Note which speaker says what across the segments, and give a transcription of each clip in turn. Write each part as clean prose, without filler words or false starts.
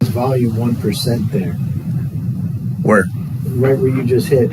Speaker 1: Volume 1% there.
Speaker 2: Where?
Speaker 1: Right where you just hit.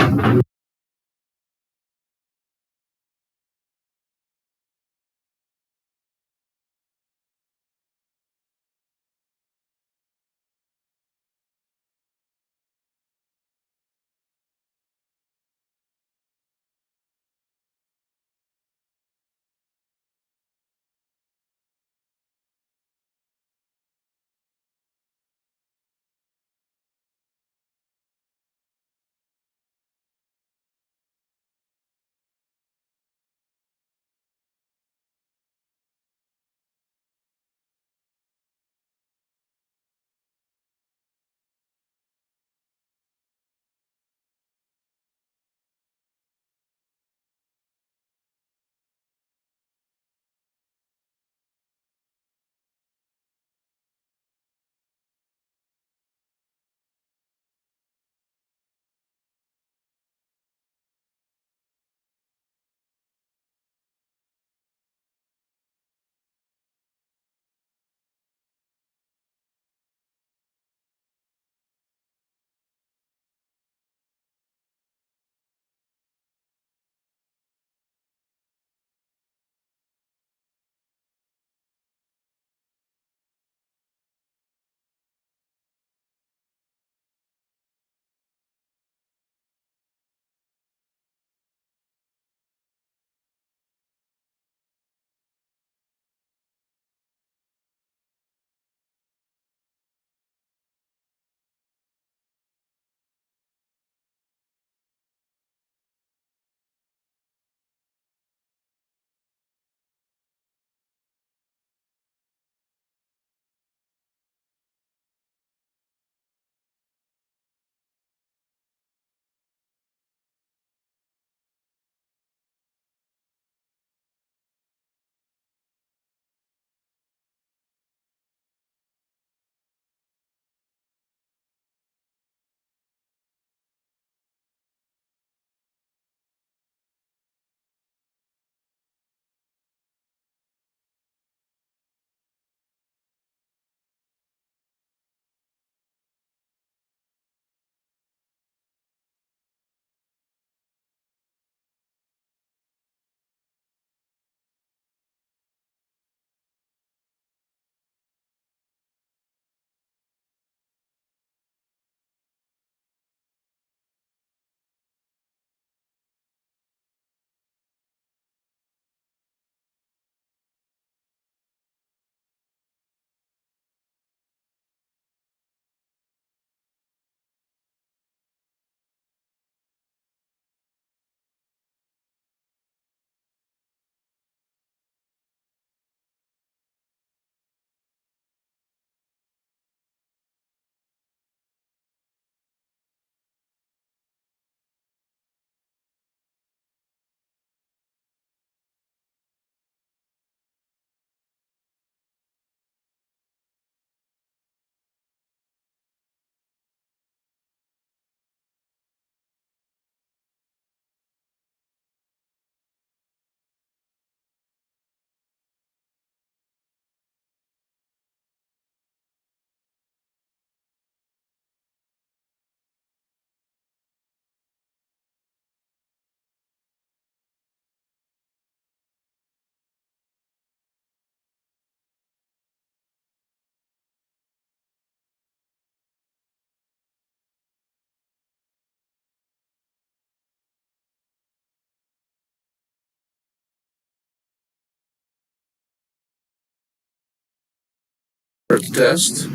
Speaker 2: Test.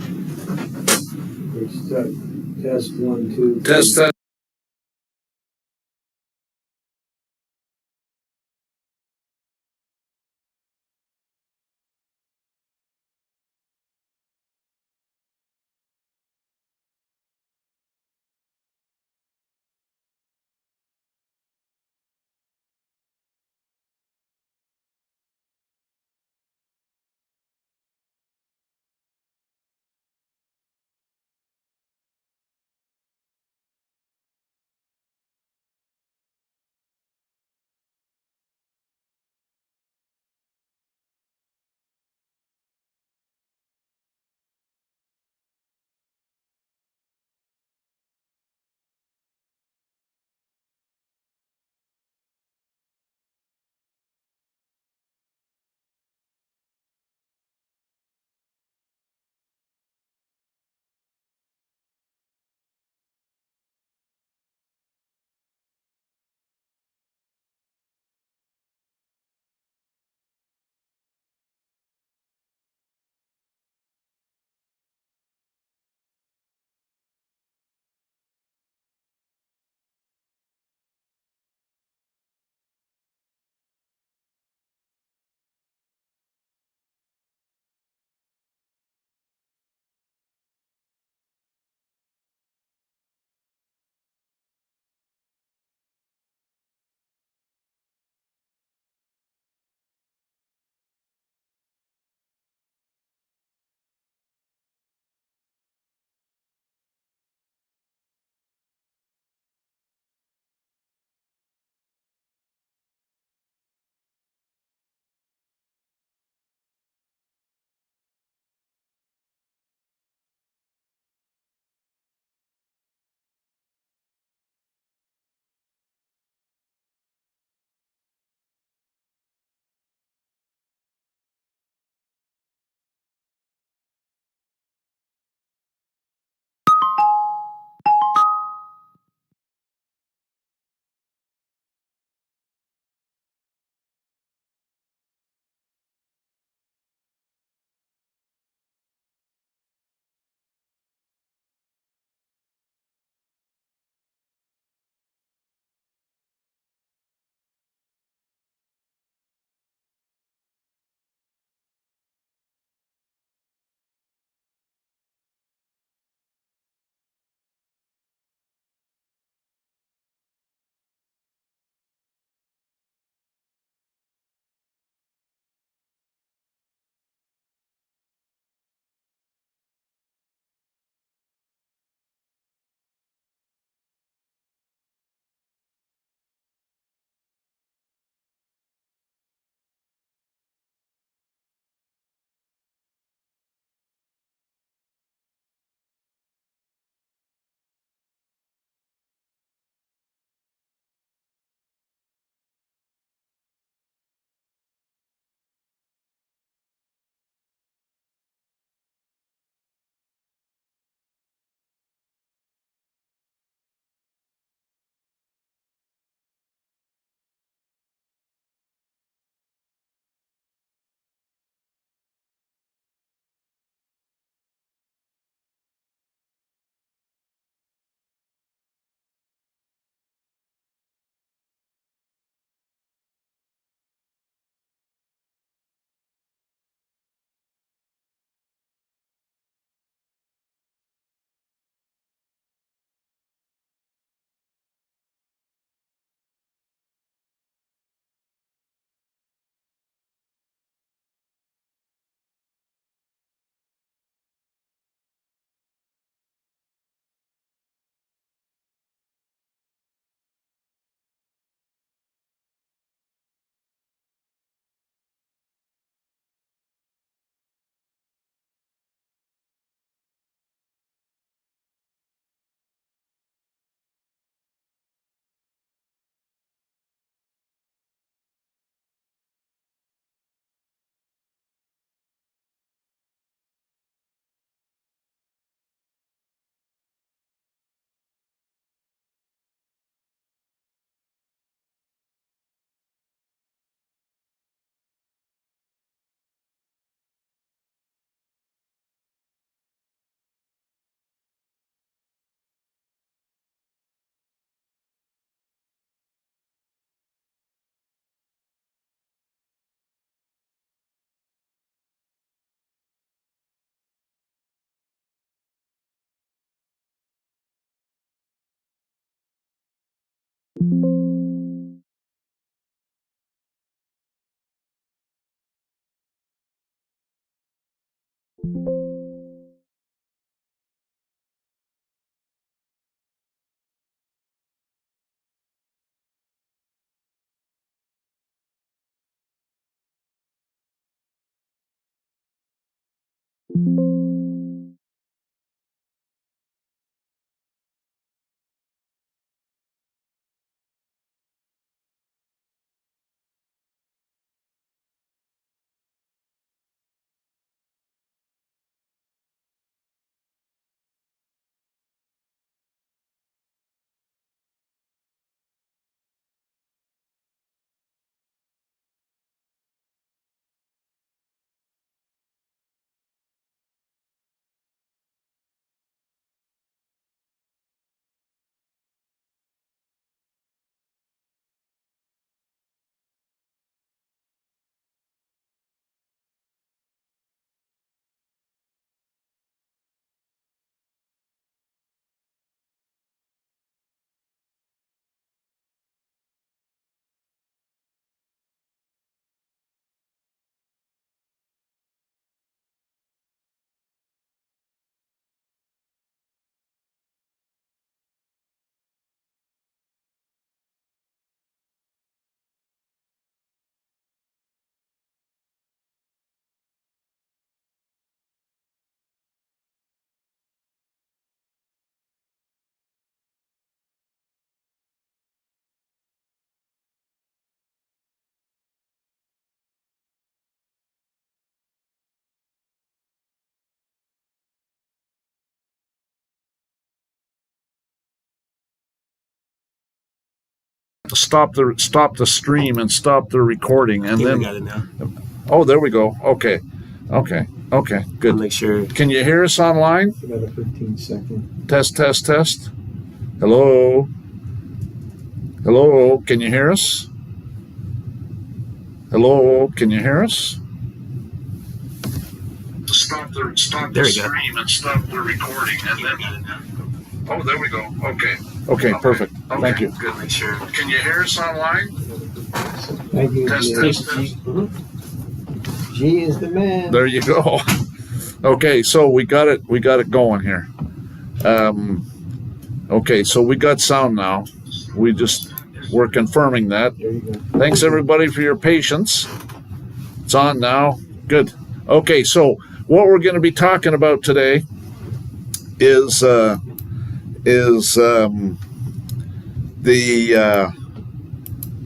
Speaker 1: Test 1, 2, 3.
Speaker 2: Test. Stop the stream and stop the recording, and then.
Speaker 3: I got it now.
Speaker 2: Oh, there we go. Okay, good.
Speaker 3: I'll make sure.
Speaker 2: Can you hear us online?
Speaker 1: About a 15-second.
Speaker 2: Test. Hello. Can you hear us? Hello. Can you hear us? Stop the stream and stop the recording, and then. Oh, there we go. Okay, perfect. Thank you.
Speaker 3: Good. Make sure.
Speaker 2: Can you hear us online?
Speaker 1: Thank you.
Speaker 2: Test.
Speaker 1: G is the man.
Speaker 2: There you go. Okay, so we got it going here. Okay, so we got sound now. We're confirming that.
Speaker 1: There you go.
Speaker 2: Thanks everybody for your patience. It's on now. Good. Okay, so what we're going to be talking about today is the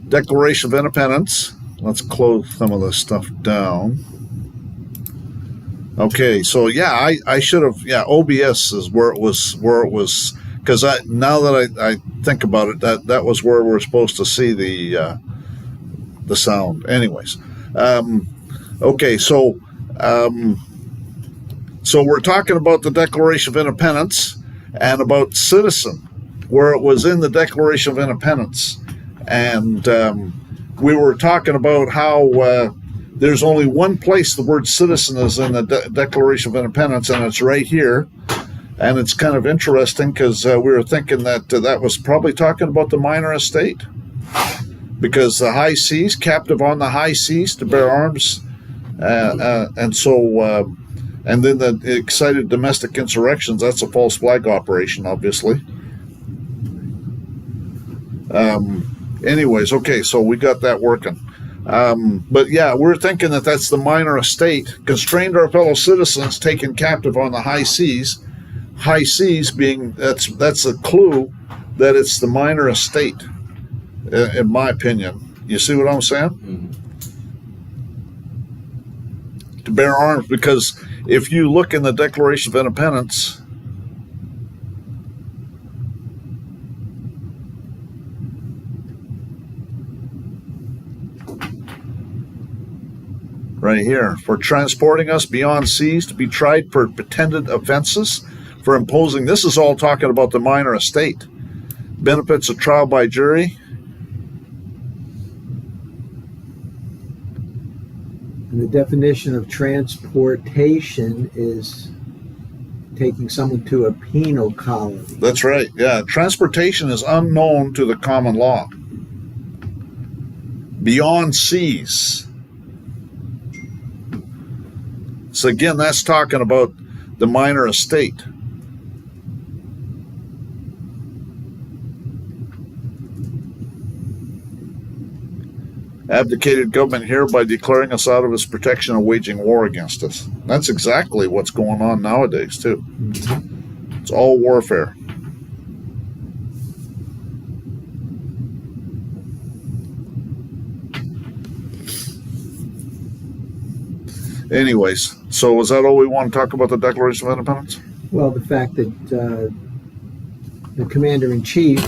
Speaker 2: Declaration of Independence. Let's close some of this stuff down. Okay, so yeah, I should have. Yeah, OBS is where it was because now that I think about it, that was where we're supposed to see the sound. Anyways, okay, so we're talking about the Declaration of Independence and about citizen, where it was in the Declaration of Independence, and we were talking about how there's only one place the word citizen is in the Declaration of Independence, and it's right here. And it's kind of interesting because we were thinking that that was probably talking about the minor estate, because the high seas, captive on the high seas to bear arms, and so and then the excited domestic insurrections, that's a false flag operation, obviously. Anyways, okay, so we got that working. But yeah, we're thinking that that's the minor estate, constrained our fellow citizens taken captive on the high seas. High seas being, that's a clue that it's the minor estate, in my opinion. You see what I'm saying?
Speaker 3: Mm-hmm.
Speaker 2: To bear arms, because if you look in the Declaration of Independence, right here, for transporting us beyond seas to be tried for pretended offenses, for imposing, this is all talking about the minor estate, benefits of trial by jury.
Speaker 1: And the definition of transportation is taking someone to a penal colony.
Speaker 2: That's right. Yeah, transportation is unknown to the common law. Beyond seas. So again, that's talking about the minor estate. Abdicated government hereby declaring us out of its protection and waging war against us. That's exactly what's going on nowadays, too. It's all warfare. Anyways, so is that all we want to talk about the Declaration of Independence?
Speaker 1: Well, the fact that the Commander-in-Chief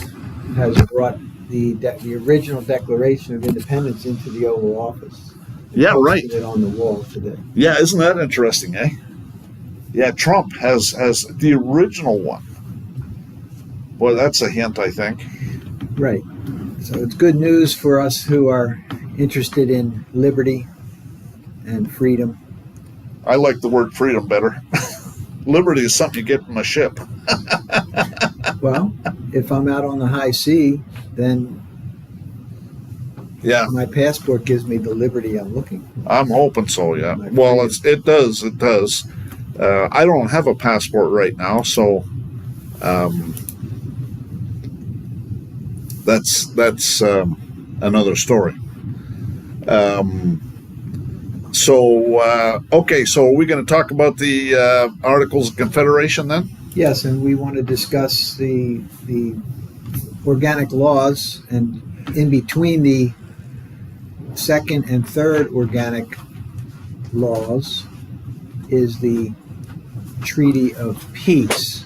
Speaker 1: has brought the original Declaration of Independence into the Oval Office.
Speaker 2: Yeah, right.
Speaker 1: It on the wall today.
Speaker 2: Yeah, isn't that interesting, eh? Yeah, Trump has the original one. Boy, that's a hint, I think.
Speaker 1: Right. So it's good news for us who are interested in liberty and freedom.
Speaker 2: I like the word freedom better. Liberty is something you get from a ship.
Speaker 1: Well, if I'm out on the high sea, then
Speaker 2: yeah,
Speaker 1: my passport gives me the liberty I'm looking for.
Speaker 2: I'm hoping so, yeah. Well, it does. I don't have a passport right now, so that's another story. Okay, so are we going to talk about the Articles of Confederation then?
Speaker 1: Yes, and we want to discuss the organic laws, and in between the second and third organic laws is the Treaty of Peace,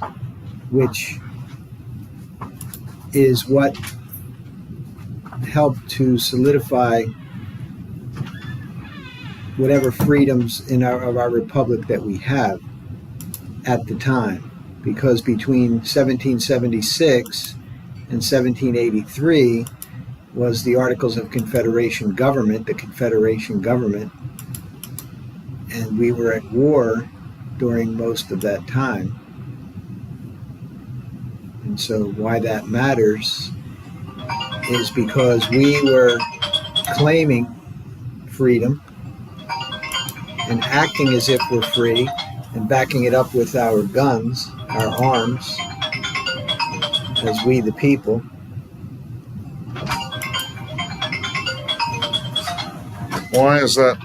Speaker 1: which is what helped to solidify whatever freedoms of our republic that we have at the time. Because between 1776 and 1783 was the Articles of Confederation government, the Confederation government, and we were at war during most of that time. And so why that matters is because we were claiming freedom and acting as if we're free and backing it up with our guns, our arms, as we the people.
Speaker 2: Why is that?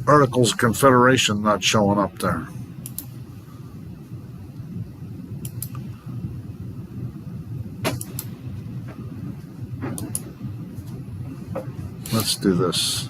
Speaker 2: Articles of Confederation not showing up there. Let's do this.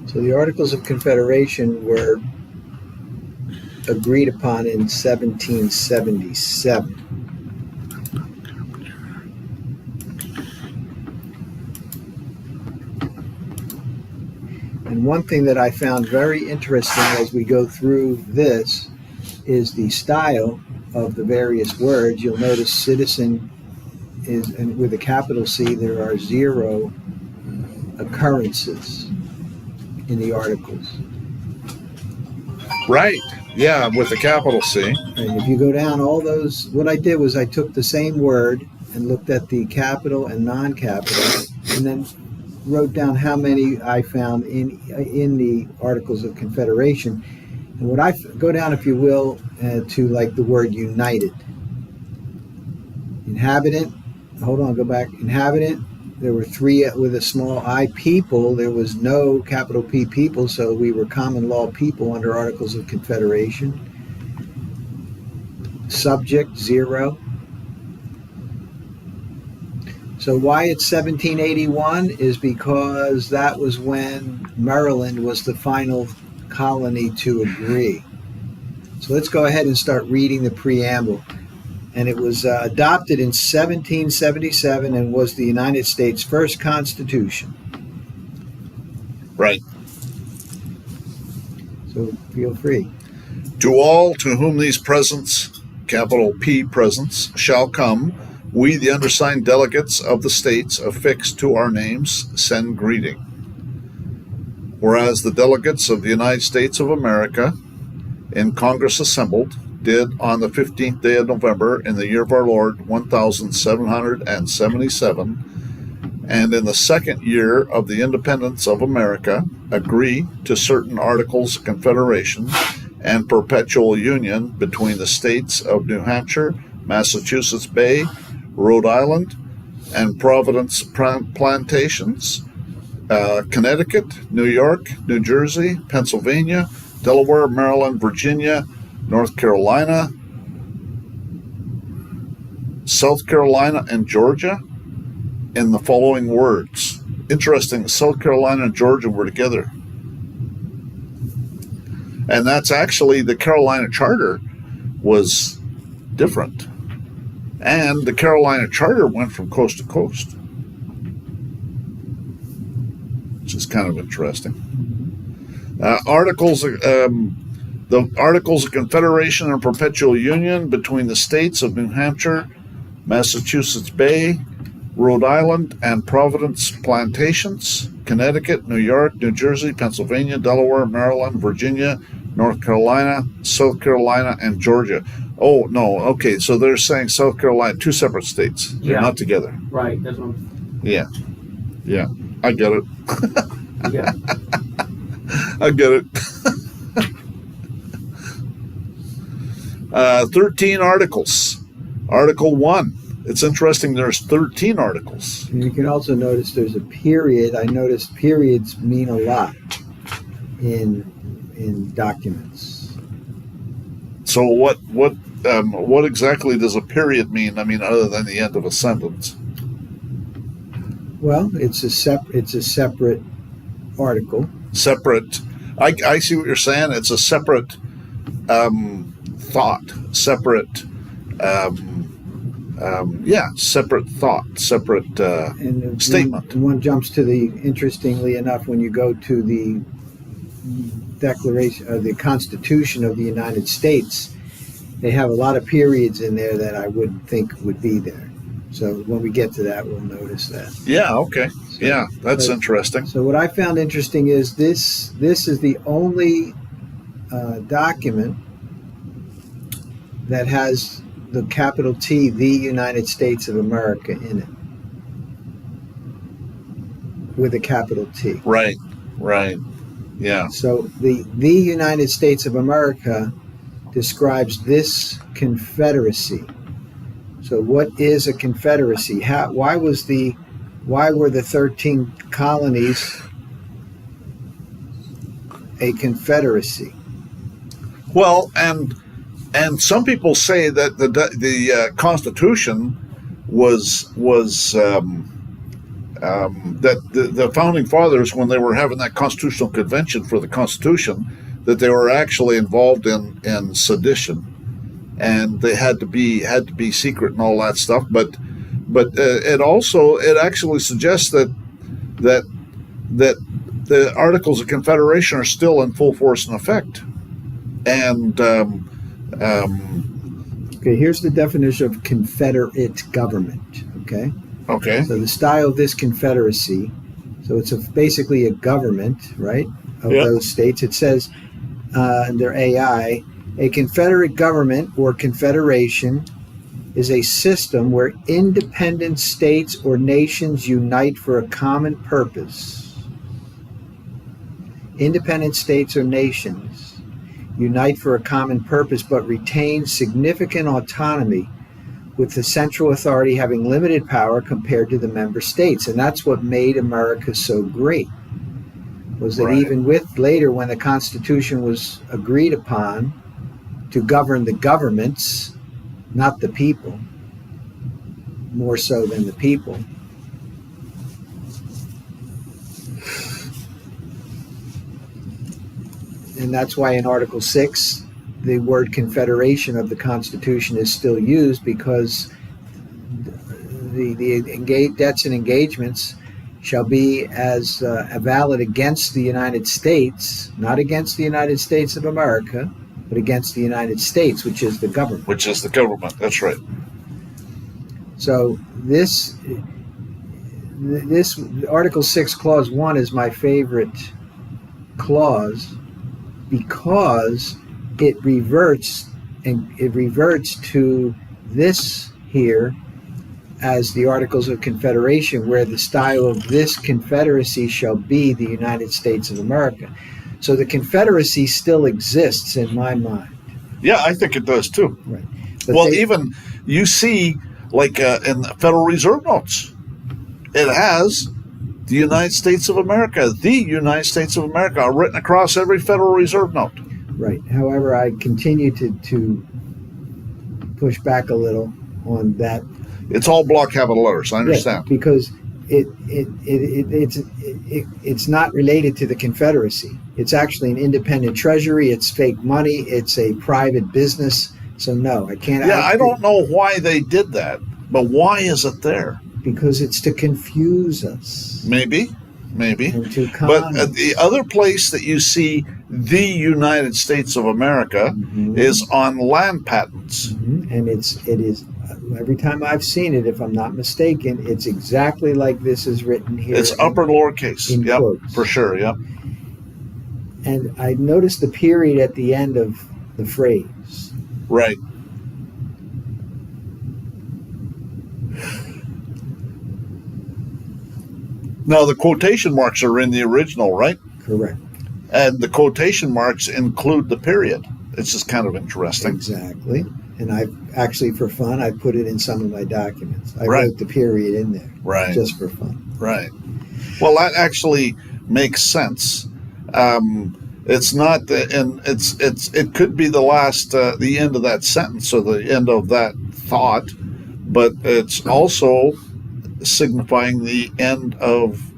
Speaker 1: So the Articles of Confederation were agreed upon in 1777. And one thing that I found very interesting as we go through this is the style of the various words. You'll notice citizen is, and with a capital C, there are 0 occurrences in the articles.
Speaker 2: Right. Yeah, with the capital C.
Speaker 1: And if you go down all those, what I did was I took the same word and looked at the capital and non-capital, and then wrote down how many I found in the Articles of Confederation. And what I go down, if you will, to like the word united. Inhabitant, hold on, go back. Inhabitant, there were 3 with a small I. People, there was no capital P people, so we were common law people under Articles of Confederation. Subject, 0. So why it's 1781 is because that was when Maryland was the final colony to agree. So let's go ahead and start reading the preamble. And it was adopted in 1777 and was the United States' first constitution.
Speaker 2: Right.
Speaker 1: So feel free.
Speaker 2: To all to whom these presents capital P presence, shall come, we, the undersigned delegates of the states affixed to our names, send greeting. Whereas the delegates of the United States of America in Congress assembled did on the 15th day of November in the year of our Lord 1777, and in the second year of the independence of America, agree to certain articles of confederation and perpetual union between the states of New Hampshire, Massachusetts Bay, Rhode Island, and Providence Plantations, Connecticut, New York, New Jersey, Pennsylvania, Delaware, Maryland, Virginia, North Carolina, South Carolina, and Georgia in the following words. Interesting, South Carolina and Georgia were together. And that's actually, the Carolina Charter was different. And the Carolina Charter went from coast to coast, which is kind of interesting. The Articles of Confederation and Perpetual Union between the states of New Hampshire, Massachusetts Bay, Rhode Island, and Providence Plantations, Connecticut, New York, New Jersey, Pennsylvania, Delaware, Maryland, Virginia, North Carolina, South Carolina, and Georgia. Oh, no, okay, so they're saying South Carolina, two separate states. They're not together.
Speaker 3: Right, that's what
Speaker 2: Yeah, I get it.
Speaker 3: yeah.
Speaker 2: I get it. 13 articles. Article 1. It's interesting, there's 13 articles.
Speaker 1: And you can also notice there's a period. I noticed periods mean a lot in documents.
Speaker 2: So what exactly does a period mean? I mean, other than the end of a sentence.
Speaker 1: Well, it's a separate article.
Speaker 2: Separate. I see what you're saying. It's a separate thought. Separate. Separate thought. Separate
Speaker 1: And
Speaker 2: statement.
Speaker 1: One jumps to interestingly enough, when you go to the Declaration of the Constitution of the United States, they have a lot of periods in there that I wouldn't think would be there. So when we get to that, we'll notice that.
Speaker 2: Yeah, okay.
Speaker 1: So,
Speaker 2: Yeah, that's interesting.
Speaker 1: So what I found interesting is this is the only document that has the capital T, the United States of America, in it, with a capital T.
Speaker 2: Right. Yeah.
Speaker 1: So the United States of America describes this confederacy. So what is a confederacy? Why were the 13 colonies a confederacy?
Speaker 2: Well, and some people say that the Constitution was that the founding fathers, when they were having that constitutional convention for the Constitution, that they were actually involved in sedition, and they had to be secret and all that stuff. But it actually suggests that the Articles of Confederation are still in full force and effect. And
Speaker 1: okay, here's the definition of confederate government. Okay. So the style of this confederacy, so it's basically a government, right, of those states. It says under AI, a confederate government or confederation is a system where independent states or nations unite for a common purpose. Independent states or nations unite for a common purpose but retain significant autonomy, with the central authority having limited power compared to the member states. And that's what made America so great, was that even with later, when the Constitution was agreed upon to govern the governments, not the people, more so than the people. And that's why in Article 6, the word confederation of the Constitution is still used, because the debts and engagements shall be as valid against the United States, not against the United States of America, but against the United States, which is the government.
Speaker 2: Which is the government. That's right.
Speaker 1: So this Article 6, Clause 1 is my favorite clause because it reverts to this here as the Articles of Confederation, where the style of this confederacy shall be the United States of America. So the Confederacy still exists in my mind.
Speaker 2: Yeah, I think it does too.
Speaker 1: Right. But
Speaker 2: Well, even you see, like in the Federal Reserve notes, it has the United States of America, the United States of America, written across every Federal Reserve note.
Speaker 1: Right. However, I continue to push back a little on that.
Speaker 2: It's all block capital letters. I understand.
Speaker 1: Yes, because it's not related to the Confederacy. It's actually an independent treasury. It's fake money. It's a private business. So no, I can't.
Speaker 2: Yeah, I don't know why they did that, but why is it there?
Speaker 1: Because it's to confuse us.
Speaker 2: Maybe.
Speaker 1: And to
Speaker 2: But the other place that you see the United States of America is on land patents.
Speaker 1: And it is every time I've seen it, if I'm not mistaken, it's exactly like this is written here.
Speaker 2: It's upper and lowercase.
Speaker 1: in
Speaker 2: Yep,
Speaker 1: quotes.
Speaker 2: for sure. Yep.
Speaker 1: And I noticed the period at the end of the phrase.
Speaker 2: Right. Now the quotation marks are in the original, right?
Speaker 1: Correct.
Speaker 2: And the quotation marks include the period. It's just kind of interesting.
Speaker 1: Exactly. And I actually, for fun, I put it in some of my documents. I
Speaker 2: Right.
Speaker 1: wrote the period in there,
Speaker 2: Right.
Speaker 1: just for fun.
Speaker 2: Right. Well, that actually makes sense. It's not, and it could be the last, the end of that sentence or the end of that thought, but it's also signifying the end of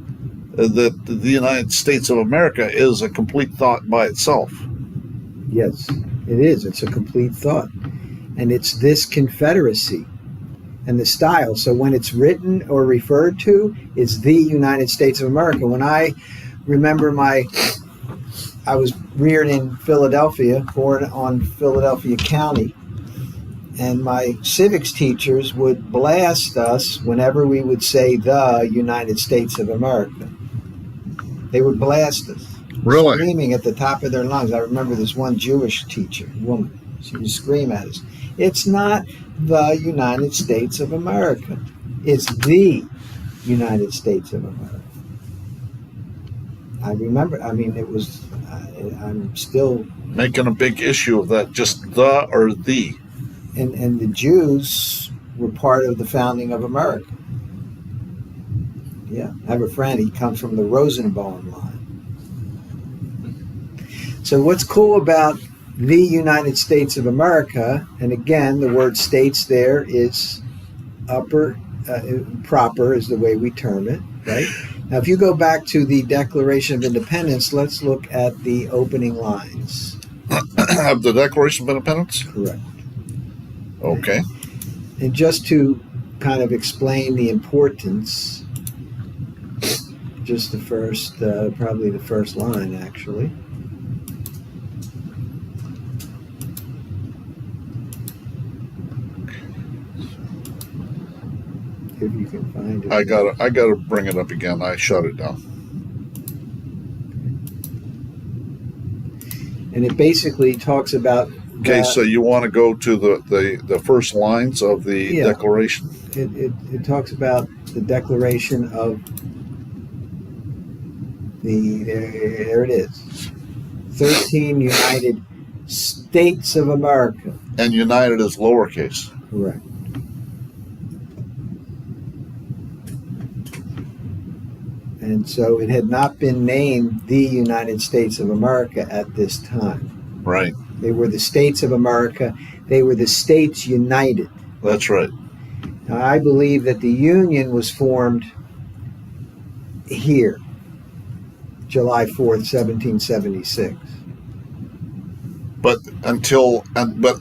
Speaker 2: the United States of America is a complete thought by itself.
Speaker 1: Yes, it is. It's a complete thought. And it's this confederacy and the style. So when it's written or referred to, it's the United States of America. When I remember I was reared in Philadelphia, born on Philadelphia County, and my civics teachers would blast us whenever we would say the United States of America. They would blast us.
Speaker 2: Really?
Speaker 1: Screaming at the top of their lungs. I remember this one Jewish teacher, woman. She would scream at us. It's not the United States of America. It's the United States of America. I remember, it was, I'm still...
Speaker 2: Making a big issue of that, just the or the.
Speaker 1: And the Jews were part of the founding of America. Yeah, I have a friend, he comes from the Rosenbaum line. So what's cool about the United States of America, and again, the word states there is proper is the way we term it, right? Now, if you go back to the Declaration of Independence, let's look at the opening lines.
Speaker 2: Of the Declaration of Independence?
Speaker 1: Correct.
Speaker 2: Okay.
Speaker 1: And just to kind of explain the importance, just the first, probably the first line, actually. If you can find it.
Speaker 2: I gotta bring it up again. I shut it down.
Speaker 1: And it basically talks about...
Speaker 2: Okay, so you want to go to the first lines of the Declaration.
Speaker 1: It talks about the Declaration of there it is. 13 United States of America.
Speaker 2: And United is lowercase.
Speaker 1: Correct. And so it had not been named the United States of America at this time.
Speaker 2: Right.
Speaker 1: They were the States of America. They were the States United.
Speaker 2: That's right.
Speaker 1: Now, I believe that the Union was formed here, July 4th, 1776.
Speaker 2: But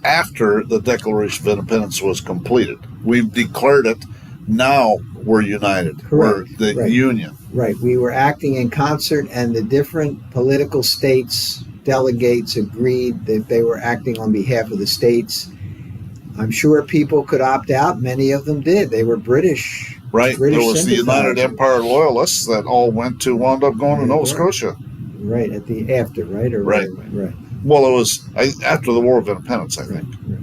Speaker 2: after the Declaration of Independence was completed, we've declared it. Now we're united.
Speaker 1: Correct.
Speaker 2: We're the
Speaker 1: Right.
Speaker 2: Union.
Speaker 1: Right. We were acting in concert, and the different political states delegates agreed that they were acting on behalf of the states. I'm sure people could opt out. Many of them did. They were British.
Speaker 2: Right.
Speaker 1: British
Speaker 2: There was the United
Speaker 1: sympathizers.
Speaker 2: Empire Loyalists that all wound up going to Nova Scotia.
Speaker 1: Right, at the after, right? Or
Speaker 2: Right.
Speaker 1: Right.
Speaker 2: Well, it was after the War of Independence, I think.
Speaker 1: Right.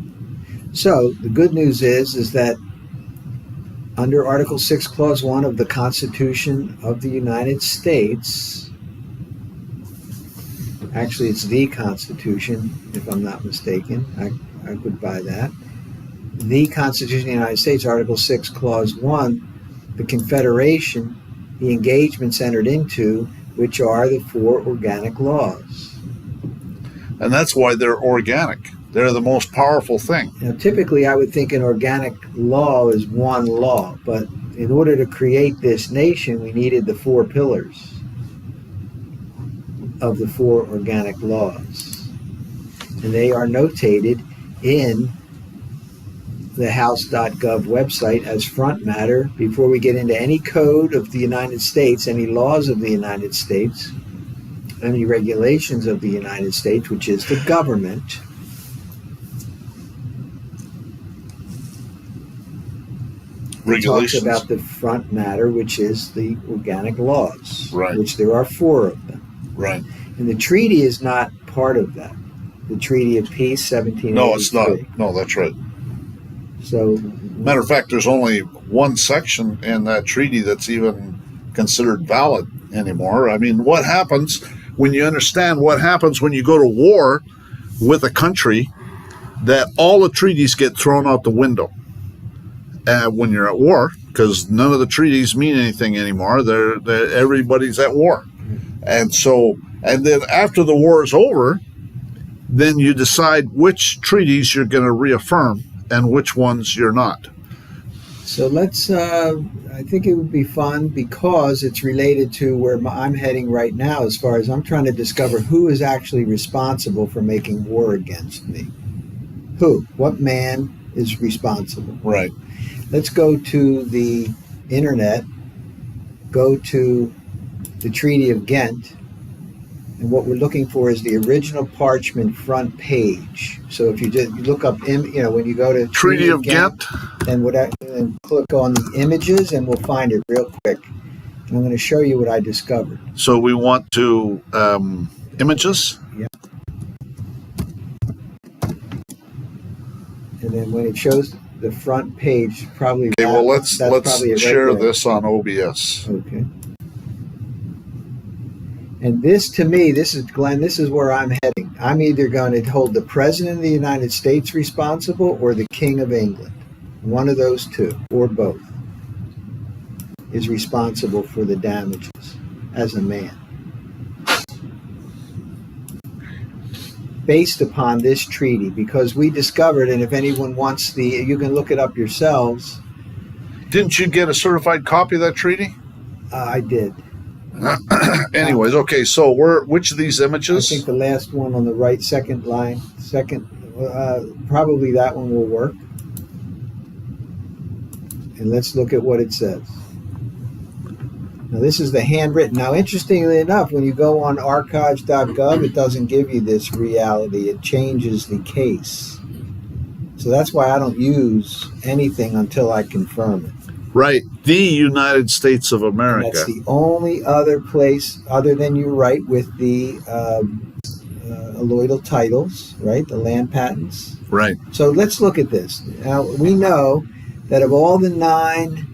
Speaker 1: So the good news is that under Article 6, Clause 1 of the Constitution of the United States, actually it's the Constitution, if I'm not mistaken, I could buy that. The Constitution of the United States, Article 6, Clause 1, the Confederation, the engagements entered into, which are the 4 organic laws.
Speaker 2: And that's why they're organic. They're the most powerful thing.
Speaker 1: Now, typically, I would think an organic law is one law, but in order to create this nation, we needed the 4 pillars of the 4 organic laws. And they are notated in the House.gov website as front matter before we get into any code of the United States, any laws of the United States, any regulations of the United States, which is the government. It talks about the front matter, which is the organic laws,
Speaker 2: right.
Speaker 1: Which there are 4 of them.
Speaker 2: Right.
Speaker 1: And the treaty is not part of that. The Treaty of Peace, 1783.
Speaker 2: No, it's not. No, that's right.
Speaker 1: So,
Speaker 2: matter of fact, there's only one section in that treaty that's even considered valid anymore. I mean, what happens when you understand what happens when you go to war with a country, that all the treaties get thrown out the window when you're at war, because none of the treaties mean anything anymore. They're everybody's at war. And so, and then after the war is over, then you decide which treaties you're going to reaffirm and which ones you're not.
Speaker 1: So let's, I think it would be fun because it's related to where I'm heading right now as far as I'm trying to discover who is actually responsible for making war against me. Who? What man is responsible?
Speaker 2: Right.
Speaker 1: Let's go to the internet, go to the Treaty of Gent, and what we're looking for is the original parchment front page. So if you just look up, when you go to
Speaker 2: Treaty of Gent,
Speaker 1: and click on the images, and we'll find it real quick. And I'm going to show you what I discovered.
Speaker 2: So we want to images.
Speaker 1: Yeah. And then when it shows the front page, probably.
Speaker 2: Okay. Well, let's share this on OBS.
Speaker 1: Okay. And this, to me, this is, Glenn, this is where I'm heading. I'm either going to hold the President of the United States responsible or the King of England. One of those two, or both, is responsible for the damages as a man. Based upon this treaty, because we discovered, and if anyone wants you can look it up yourselves.
Speaker 2: Didn't you get a certified copy of that treaty?
Speaker 1: I did.
Speaker 2: Anyways, okay, so which of these images?
Speaker 1: I think the last one on the right, second line, probably that one will work. And let's look at what it says. Now, this is the handwritten. Now, interestingly enough, when you go on archives.gov, it doesn't give you this reality. It changes the case. So that's why I don't use anything until I confirm it.
Speaker 2: Right. The United States of America.
Speaker 1: And that's the only other place, other than you're right, with the alloidal titles, right? The land patents.
Speaker 2: Right.
Speaker 1: So let's look at this. Now, we know that of all the 9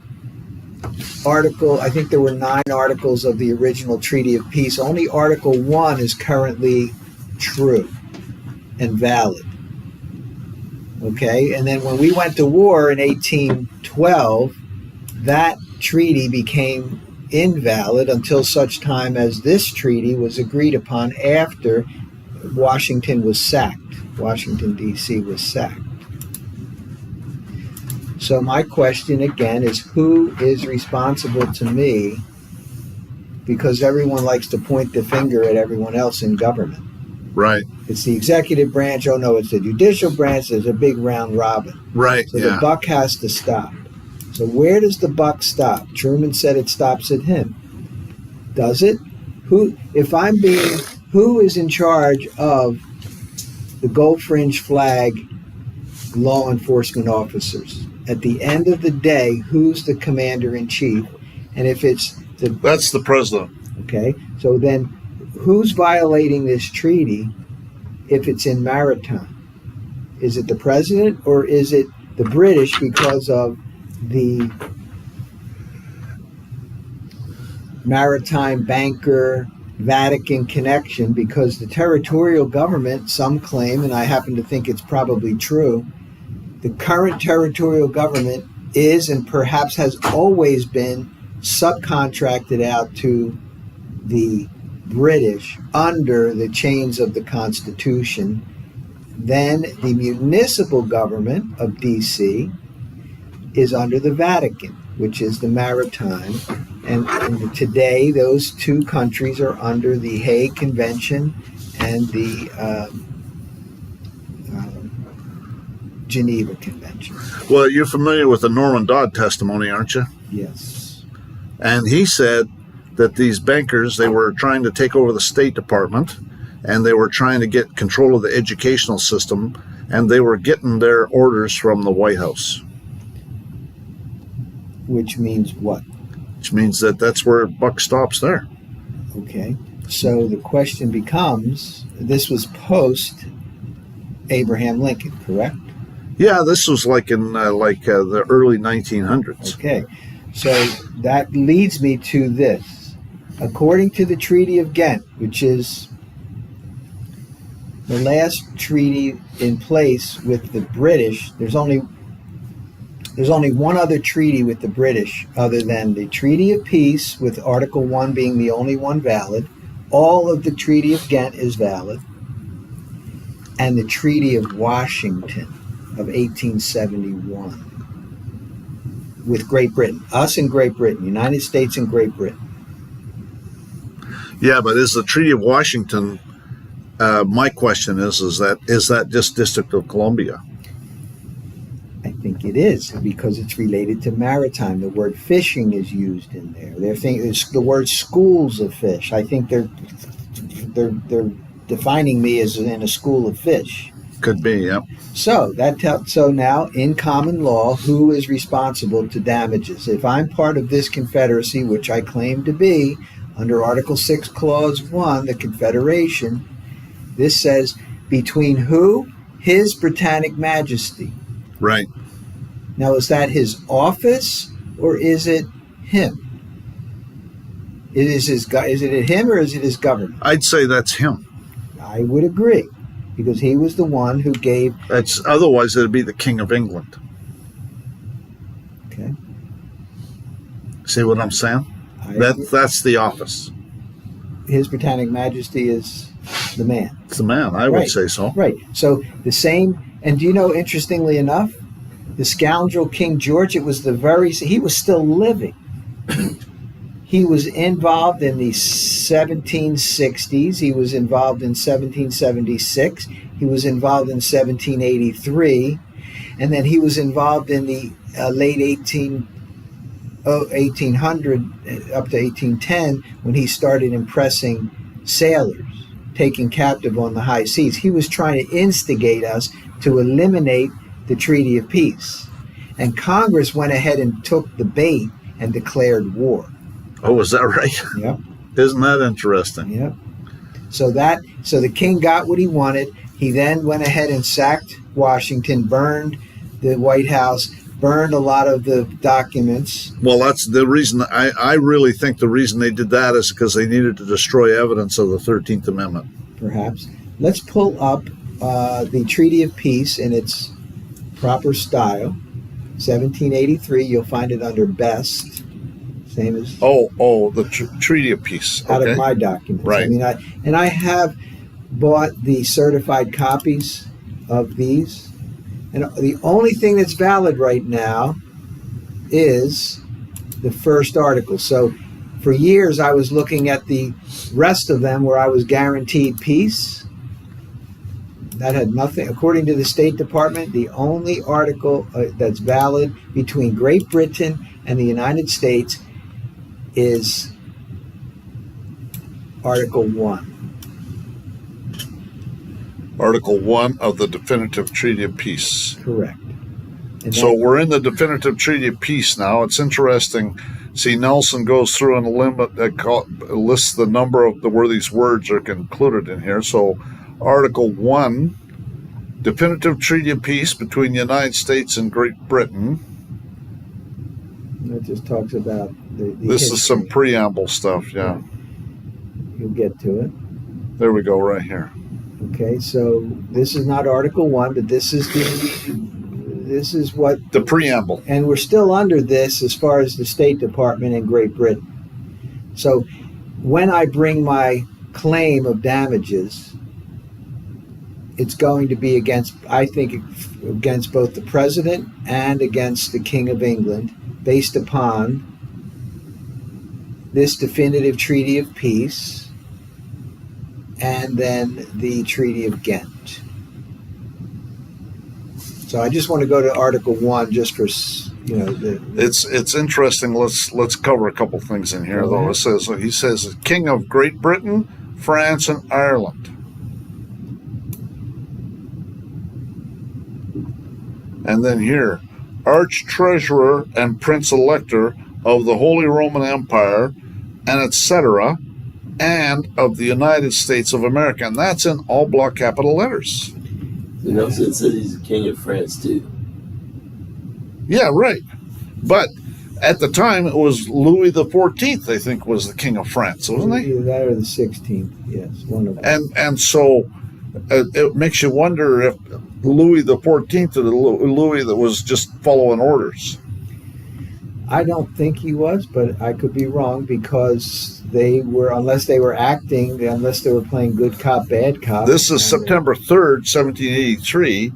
Speaker 1: articles, I think there were 9 articles of the original Treaty of Peace, only Article 1 is currently true and valid. Okay? And then when we went to war in 1812, that treaty became invalid until such time as this treaty was agreed upon after Washington was sacked. Washington, D.C. was sacked. So my question again is, who is responsible to me? Because everyone likes to point the finger at everyone else in government.
Speaker 2: Right.
Speaker 1: It's the executive branch. Oh, no, it's the judicial branch. There's a big round robin.
Speaker 2: Right,
Speaker 1: So the buck has to stop. So where does the buck stop? Truman said it stops at him. Does it? Who who is in charge of the gold fringe flag law enforcement officers? At the end of the day, who's the commander-in-chief? And if it's
Speaker 2: That's the president.
Speaker 1: okay, so then who's violating this treaty if it's in maritime? Is it the president or is it the British because of the maritime banker Vatican connection? Because the territorial government, some claim, and I happen to think it's probably true, the current territorial government is and perhaps has always been subcontracted out to the British under the chains of the Constitution. Then the municipal government of D.C. is under the Vatican, which is the maritime. And today, those two countries are under the Hague Convention and the Geneva Convention.
Speaker 2: Well, you're familiar with the Norman Dodd testimony, aren't you?
Speaker 1: Yes.
Speaker 2: And he said that these bankers, they were trying to take over the State Department, and they were trying to get control of the educational system, and they were getting their orders from the White House.
Speaker 1: Which means what?
Speaker 2: Which means that that's where buck stops there.
Speaker 1: Okay. So the question becomes, this was post Abraham Lincoln, correct?
Speaker 2: Yeah, this was like in the early 1900s.
Speaker 1: Okay. So that leads me to this. According to the Treaty of Ghent, which is the last treaty in place with the British, there's only one other treaty with the British other than the Treaty of Peace, with Article 1 being the only one valid. All of the Treaty of Ghent is valid. And the Treaty of Washington of 1871 with Great Britain. Us and Great Britain. United States and Great Britain.
Speaker 2: Yeah, but is the Treaty of Washington, my question is that just District of Columbia?
Speaker 1: I think it is, because it's related to maritime. The word fishing is used in there. It's the word schools of fish. I think they're defining me as in a school of fish.
Speaker 2: Could be, yeah.
Speaker 1: So so now in common law, who is responsible to damages? If I'm part of this confederacy, which I claim to be, under Article 6, Clause 1, the Confederation, this says between who? His Britannic Majesty.
Speaker 2: Right.
Speaker 1: Now, is that his office or is it him? Is it him or is it his government?
Speaker 2: I'd say that's him.
Speaker 1: I would agree, because he was the one who gave.
Speaker 2: Otherwise, it'd be the King of England.
Speaker 1: Okay.
Speaker 2: See what I'm saying? That's the office.
Speaker 1: His Britannic Majesty is the man.
Speaker 2: It's the man. I would say so.
Speaker 1: Right. So the same. And do you know, interestingly enough, the scoundrel King George, he was still living. He was involved in the 1760s. He was involved in 1776. He was involved in 1783. And then he was involved in the late 1800 up to 1810, when he started impressing sailors, taking captive on the high seas. He was trying to instigate us to eliminate the Treaty of Peace. And Congress went ahead and took the bait and declared war.
Speaker 2: Oh, is that right?
Speaker 1: Yep.
Speaker 2: Isn't that interesting?
Speaker 1: Yep. So the king got what he wanted. He then went ahead and sacked Washington, burned the White House, burned a lot of the documents.
Speaker 2: Well, that's the reason. I really think the reason they did that is because they needed to destroy evidence of the 13th Amendment.
Speaker 1: Perhaps. Let's pull up the Treaty of Peace in its proper style. 1783, you'll find it under best. Same as
Speaker 2: the Treaty of Peace.
Speaker 1: out of my documents.
Speaker 2: Right.
Speaker 1: I mean, I have bought the certified copies of these, and the only thing that's valid right now is the first article. So for years I was looking at the rest of them where I was guaranteed peace. That had nothing. According to the State Department, the only article that's valid between Great Britain and the United States is Article 1.
Speaker 2: Article 1 of the Definitive Treaty of Peace.
Speaker 1: Correct. And
Speaker 2: So
Speaker 1: that-
Speaker 2: we're in the Definitive Treaty of Peace now. It's interesting. See, Nelson goes through and lists the number of where these words are included in here. So Article 1, Definitive Treaty of Peace between the United States and Great Britain.
Speaker 1: it just talks about the
Speaker 2: This is some
Speaker 1: history.
Speaker 2: preamble stuff, yeah.
Speaker 1: You'll get to it.
Speaker 2: There we go, right here.
Speaker 1: Okay, so this is not Article 1, but this is what,
Speaker 2: The preamble.
Speaker 1: and we're still under this as far as the State Department in Great Britain. So when I bring my claim of damages, it's going to be against, I think, against both the President and against the King of England, based upon this definitive Treaty of Peace and then the Treaty of Ghent. So I just want to go to Article 1 just for,
Speaker 2: It's interesting. Let's cover a couple things in here, though. He says King of Great Britain, France, and Ireland. And then here, Arch-Treasurer and Prince-Elector of the Holy Roman Empire, and etc., and of the United States of America. And that's in all block capital letters.
Speaker 3: You know, so it says he's the king of France too.
Speaker 2: Yeah, right. But at the time, it was Louis the 14th, I think, was the King of France, wasn't he?
Speaker 1: Either that or the 16th, yes, one of them.
Speaker 2: And so it makes you wonder if Louis the 14th or the Louis that was just following orders.
Speaker 1: I don't think he was, but I could be wrong because they were, unless they were playing good cop, bad cop.
Speaker 2: This is September 3rd, 1783,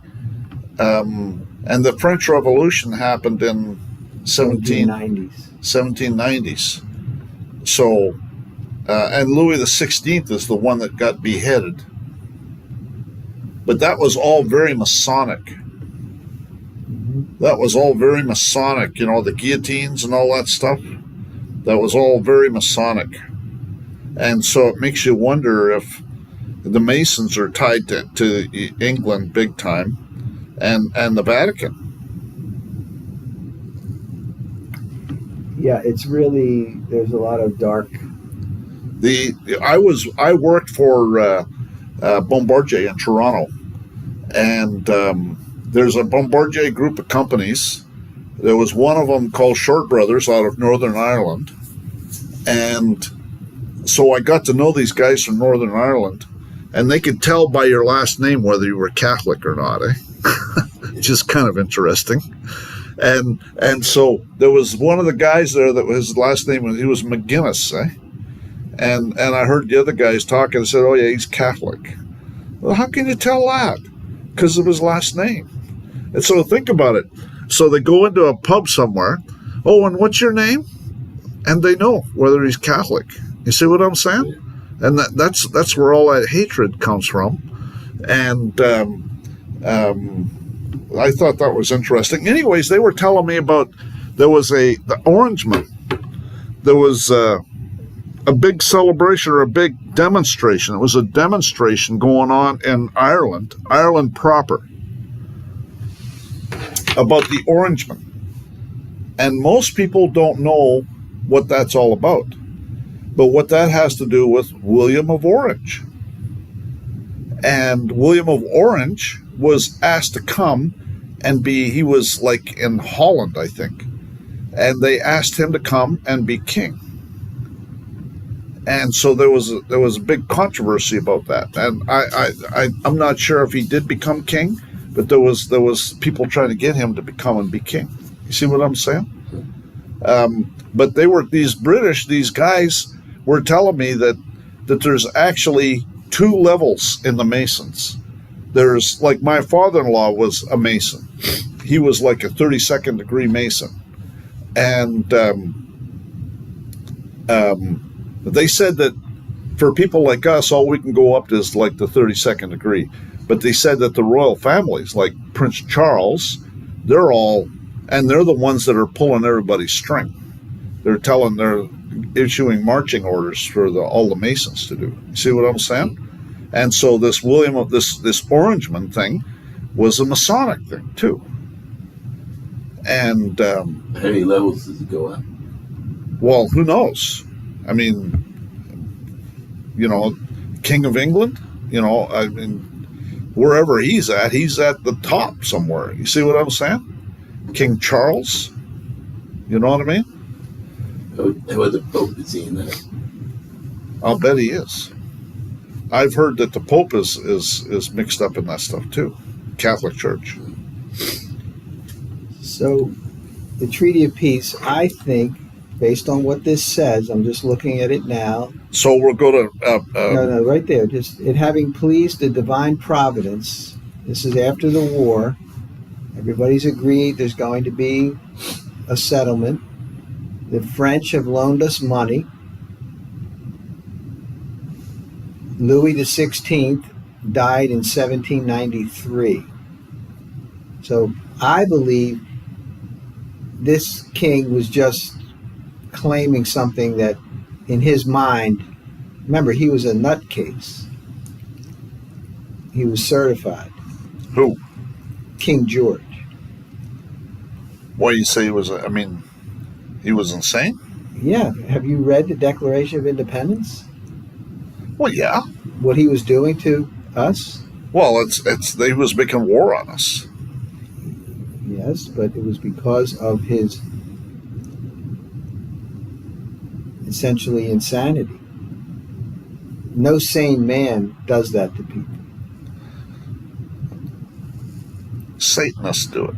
Speaker 2: and the French Revolution happened in 1790s. So, and Louis the 16th is the one that got beheaded. But that was all very Masonic. That was all very Masonic, the guillotines and all that stuff. That was all very Masonic. And so it makes you wonder if the Masons are tied to England big time and the Vatican.
Speaker 1: Yeah, it's really, there's a lot of dark.
Speaker 2: I worked for Bombardier in Toronto, and there's a Bombardier group of companies. There was one of them called Short Brothers out of Northern Ireland, and so I got to know these guys from Northern Ireland, and they could tell by your last name whether you were Catholic or not, Just kind of interesting. And so there was one of the guys there that his last name was, he was McGuinness, And I heard the other guys talking and said, oh yeah, he's Catholic. Well, how can you tell that? Because of his last name. And so think about it. So they go into a pub somewhere. Oh, and what's your name? And they know whether he's Catholic. You see what I'm saying? And that's where all that hatred comes from. And I thought that was interesting. Anyways, they were telling me about the Orangeman. There was a big celebration or a big demonstration. It was a demonstration going on in Ireland proper, about the Orangeman. And most people don't know what that's all about. But what that has to do with William of Orange. And William of Orange was asked to come and he was like in Holland, I think. And they asked him to come and be king. And so there was a big controversy about that. And I'm not sure if he did become king, but there was people trying to get him to become and be king. You see what I'm saying? But these guys were telling me that there's actually two levels in the Masons. There's, like, my father-in-law was a Mason. He was like a 32nd degree Mason. And they said that for people like us, all we can go up to is like the 32nd degree. But they said that the royal families, like Prince Charles, they're the ones that are pulling everybody's string. They're issuing marching orders for all the Masons to do. You see what I'm saying? And so this William of this Orangeman thing was a Masonic thing too. And
Speaker 3: How many levels does it go up?
Speaker 2: well, who knows? I mean, King of England, I mean, wherever he's at the top somewhere. You see what I'm saying? King Charles, you know what I mean?
Speaker 3: How the Pope is he in that?
Speaker 2: I'll bet he is. I've heard that the Pope is mixed up in that stuff too. Catholic Church.
Speaker 1: So the Treaty of Peace, I think, based on what this says, I'm just looking at it now.
Speaker 2: So we'll go to
Speaker 1: No, right there. Just it having pleased the divine providence. This is after the war. Everybody's agreed there's going to be a settlement. The French have loaned us money. Louis XVI died in 1793. So I believe this king was just claiming something that in his mind, remember, he was a nutcase. He was certified.
Speaker 2: who?
Speaker 1: King George.
Speaker 2: Why you say he was? He was insane.
Speaker 1: Yeah. Have you read the Declaration of Independence?
Speaker 2: Well, yeah.
Speaker 1: What he was doing to us?
Speaker 2: Well, it's he was making war on us.
Speaker 1: Yes, but it was because of his essentially insanity. No sane man does that to people.
Speaker 2: Satanists do it.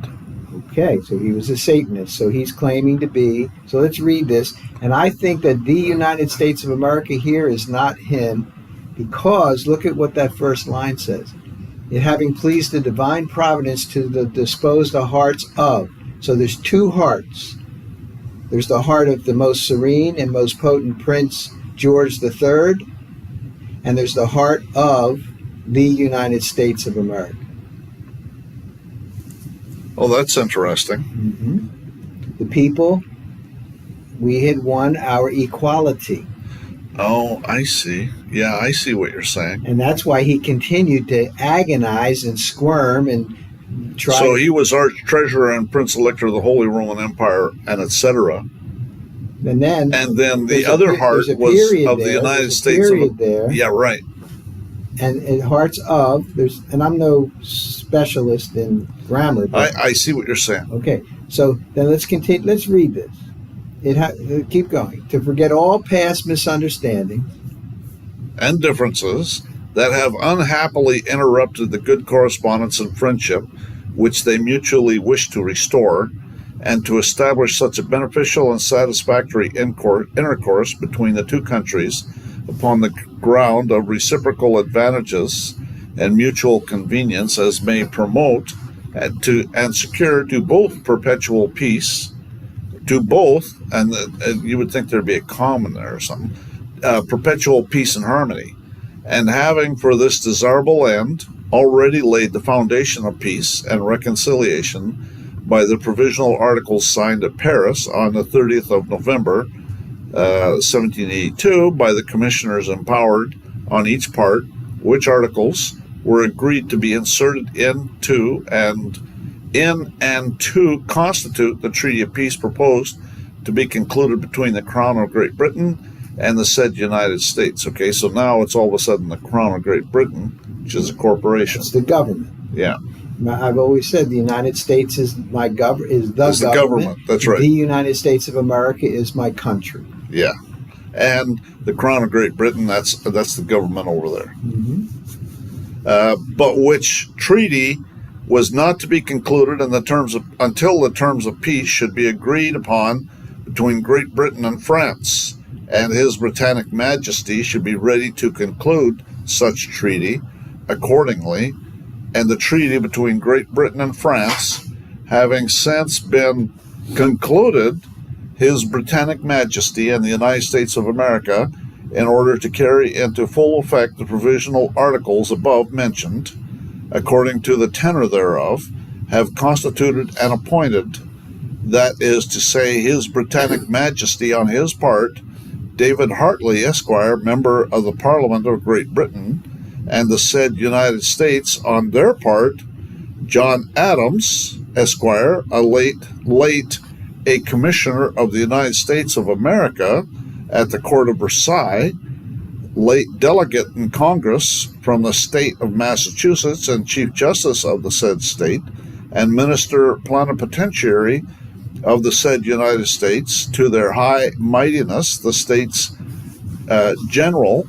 Speaker 1: Okay, so he was a Satanist. So he's claiming to be. So let's read this. And I think that the United States of America here is not him, because look at what that first line says. It having pleased the divine providence to dispose the hearts of. So there's two hearts. There's the heart of the most serene and most potent Prince George III, and there's the heart of the United States of America.
Speaker 2: Oh, that's interesting.
Speaker 1: Mm-hmm. The people, we had won our equality.
Speaker 2: Oh, I see. Yeah, I see what you're saying.
Speaker 1: And that's why he continued to agonize and squirm and try.
Speaker 2: So he was Arch Treasurer and Prince Elector of the Holy Roman Empire, and etc.
Speaker 1: And then
Speaker 2: the other heart was of the United States.
Speaker 1: There.
Speaker 2: Yeah, right.
Speaker 1: And hearts of, and I'm no specialist in grammar. But,
Speaker 2: I see what you're saying.
Speaker 1: okay, so then let's continue. Let's read this. Keep going. To forget all past misunderstandings
Speaker 2: and differences that have unhappily interrupted the good correspondence and friendship which they mutually wish to restore, and to establish such a beneficial and satisfactory intercourse between the two countries upon the ground of reciprocal advantages and mutual convenience as may promote and secure to both perpetual peace, to both, and you would think there'd be a comma in there or something, perpetual peace and harmony, and having for this desirable end already laid the foundation of peace and reconciliation by the provisional articles signed at Paris on the 30th of November, 1782, by the commissioners empowered on each part, which articles were agreed to be inserted into and to constitute the Treaty of Peace proposed to be concluded between the Crown of Great Britain and the said United States. Okay, so now it's all of a sudden the Crown of Great Britain, which is a corporation.
Speaker 1: It's the government.
Speaker 2: Yeah.
Speaker 1: I've always said the United States is the government.
Speaker 2: That's right.
Speaker 1: The United States of America is my country.
Speaker 2: Yeah. And the Crown of Great Britain, that's the government over there.
Speaker 1: Mm-hmm.
Speaker 2: But which treaty was not to be concluded until the terms of peace should be agreed upon between Great Britain and France, and His Britannic Majesty should be ready to conclude such treaty accordingly, and the treaty between Great Britain and France having since been concluded, His Britannic Majesty and the United States of America, in order to carry into full effect the provisional articles above mentioned, according to the tenor thereof, have constituted and appointed, that is to say, His Britannic Majesty on his part, David Hartley, Esquire, member of the Parliament of Great Britain, and the said United States on their part, John Adams, Esquire, late a commissioner of the United States of America at the Court of Versailles, late delegate in Congress from the state of Massachusetts and Chief Justice of the said state, and minister plenipotentiary of the said United States to their high mightiness, the States General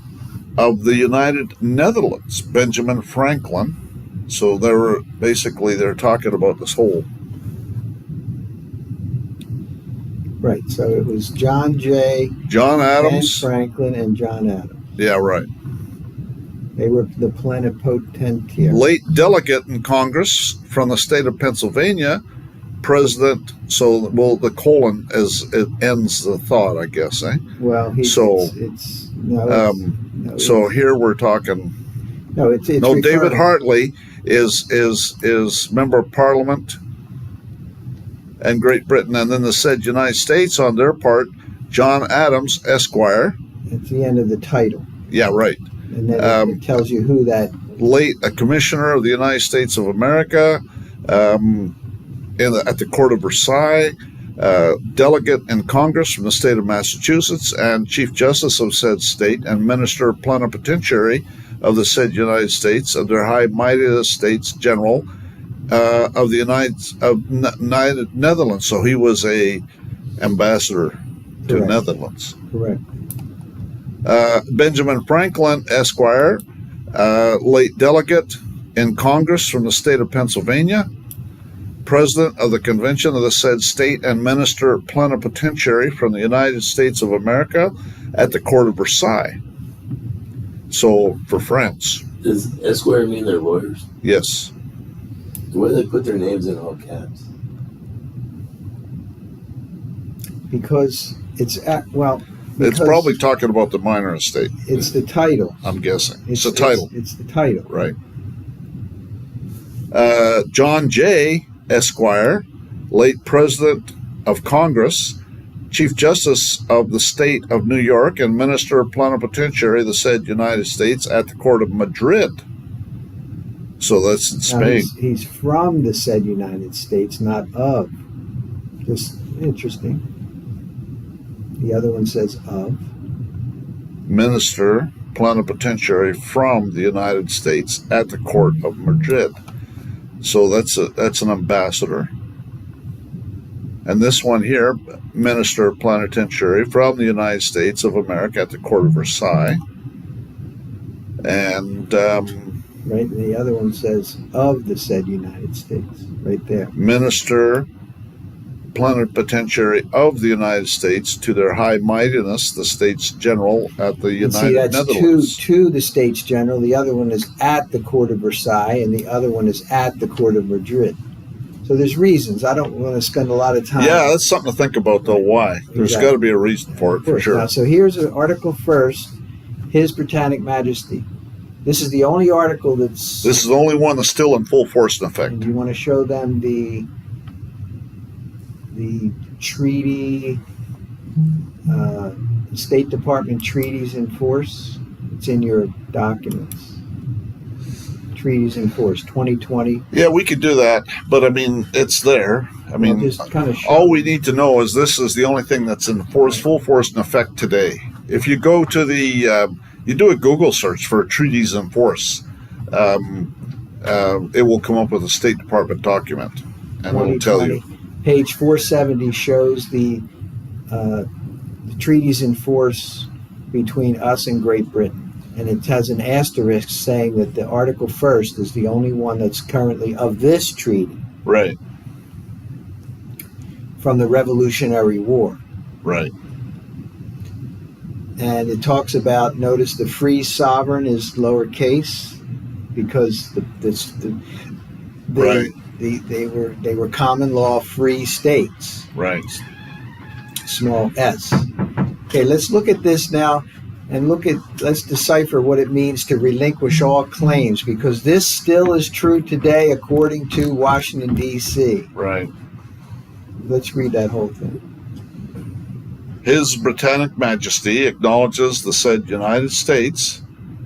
Speaker 2: of the United Netherlands, Benjamin Franklin. So they're talking about this whole.
Speaker 1: Right. So it was John
Speaker 2: Adams,
Speaker 1: Ben Franklin, and John Adams.
Speaker 2: Yeah, right.
Speaker 1: They were the plenipotentiary.
Speaker 2: Late delegate in Congress from the state of Pennsylvania, president. So, well, the colon it ends the thought, I guess.
Speaker 1: Well,
Speaker 2: so here we're talking.
Speaker 1: No, it's
Speaker 2: David Hartley is member of Parliament and Great Britain, and then the said United States on their part, John Adams, Esquire.
Speaker 1: At the end of the title.
Speaker 2: Yeah, right.
Speaker 1: And then it tells you who that.
Speaker 2: Late a commissioner of the United States of America at the Court of Versailles, delegate in Congress from the state of Massachusetts, and Chief Justice of said state, and minister plenipotentiary of the said United States of their high mightiest States General of the United Netherlands. So he was a ambassador to Netherlands.
Speaker 1: Correct.
Speaker 2: Benjamin Franklin, Esquire, late delegate in Congress from the state of Pennsylvania, president of the convention of the said state, and minister plenipotentiary from the United States of America at the Court of Versailles. So for France.
Speaker 3: Does Esquire mean they're lawyers?
Speaker 2: Yes.
Speaker 3: Why do they put their names in all caps?
Speaker 1: Because it's
Speaker 2: it's probably talking about the minor estate.
Speaker 1: It's the title.
Speaker 2: I'm guessing. It's the title.
Speaker 1: It's the title.
Speaker 2: Right. John J. Esquire, late President of Congress, Chief Justice of the State of New York, and Minister Plenipotentiary of the said United States at the Court of Madrid. So that's in Spain.
Speaker 1: He's from the said United States, not of. Just interesting. The other one says of.
Speaker 2: Minister Plenipotentiary from the United States at the Court of Madrid. So that's an ambassador. And this one here, Minister Plenipotentiary from the United States of America at the Court of Versailles. And
Speaker 1: right, and the other one says of the said United States, right there.
Speaker 2: Minister Plenipotentiary of the United States to their high mightiness, the States General at the United Netherlands.
Speaker 1: To the States General. The other one is at the Court of Versailles, and the other one is at the Court of Madrid. So there's reasons. I don't want to spend a lot of time.
Speaker 2: Yeah, that's something to think about, though. Why? There's got to be a reason for it, for sure.
Speaker 1: Now, so here's an article first. His Britannic Majesty. This is the only article that's...
Speaker 2: This is the only one that's still in full force and effect.
Speaker 1: And you want to show them the treaty, State Department treaties in force. It's in your documents. Treaties in force, 2020.
Speaker 2: Yeah, we could do that, but I mean, it's there. I mean,
Speaker 1: just kind of
Speaker 2: all we need to know is this is the only thing that's in force, full force and effect today. If you go to you do a Google search for treaties in force, it will come up with a State Department document, and it will tell you.
Speaker 1: Page 470 shows the treaties in force between us and Great Britain. And it has an asterisk saying that the Article First is the only one that's currently of this treaty.
Speaker 2: Right.
Speaker 1: From the Revolutionary War.
Speaker 2: Right.
Speaker 1: And it talks about, notice the free sovereign is lowercase because they were common law free states.
Speaker 2: Right.
Speaker 1: Small s. Okay, let's look at this now. And let's decipher what it means to relinquish all claims, because this still is true today according to Washington, D.C.
Speaker 2: Right.
Speaker 1: Let's read that whole thing.
Speaker 2: His Britannic Majesty acknowledges the said United States,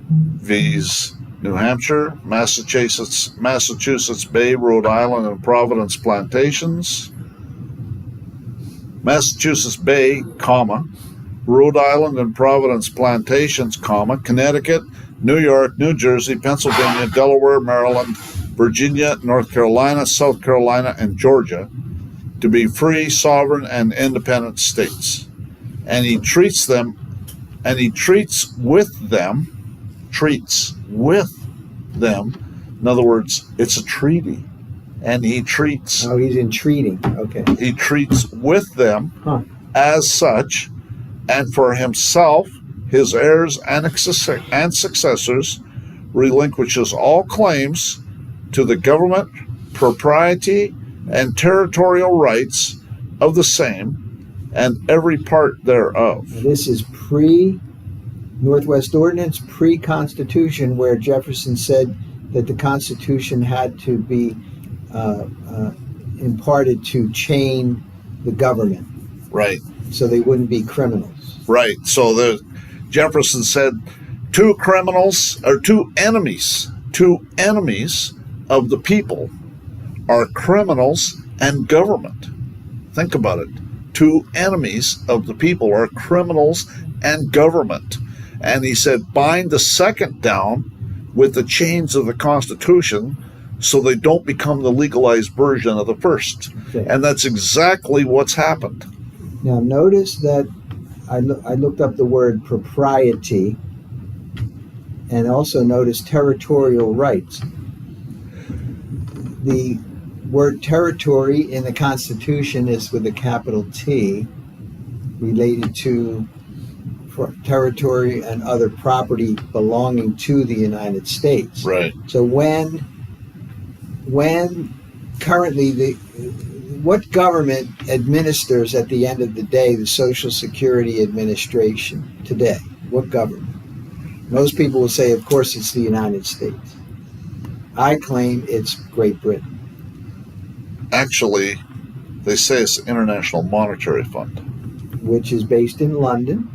Speaker 2: viz. New Hampshire, Massachusetts Bay, Rhode Island, and Providence plantations. Massachusetts Bay, comma, Rhode Island and Providence plantations, comma, Connecticut, New York, New Jersey, Pennsylvania, Delaware, Maryland, Virginia, North Carolina, South Carolina, and Georgia to be free, sovereign, and independent states. And he treats with them. In other words, it's a treaty. And he treats.
Speaker 1: Oh, he's entreating. Okay.
Speaker 2: He treats with them as such, and for himself, his heirs, and successors, relinquishes all claims to the government, propriety, and territorial rights of the same, and every part thereof.
Speaker 1: This is pre-Northwest Ordinance, pre-Constitution, where Jefferson said that the Constitution had to be imparted to chain the government.
Speaker 2: Right.
Speaker 1: So they wouldn't be criminals.
Speaker 2: Right. So Jefferson said two enemies of the people are criminals and government. Think about it. Two enemies of the people are criminals and government. And he said, bind the second down with the chains of the Constitution so they don't become the legalized version of the first.
Speaker 1: Okay.
Speaker 2: And that's exactly what's happened.
Speaker 1: Now notice that I looked up the word propriety, and also notice territorial rights. The word territory in the Constitution is with a capital T, related to territory and other property belonging to the United States.
Speaker 2: Right.
Speaker 1: So when currently what government administers at the end of the day the Social Security Administration today? What government? Most people will say, of course, it's the United States. I claim it's Great Britain.
Speaker 2: Actually, they say it's the International Monetary Fund.
Speaker 1: Which is based in London.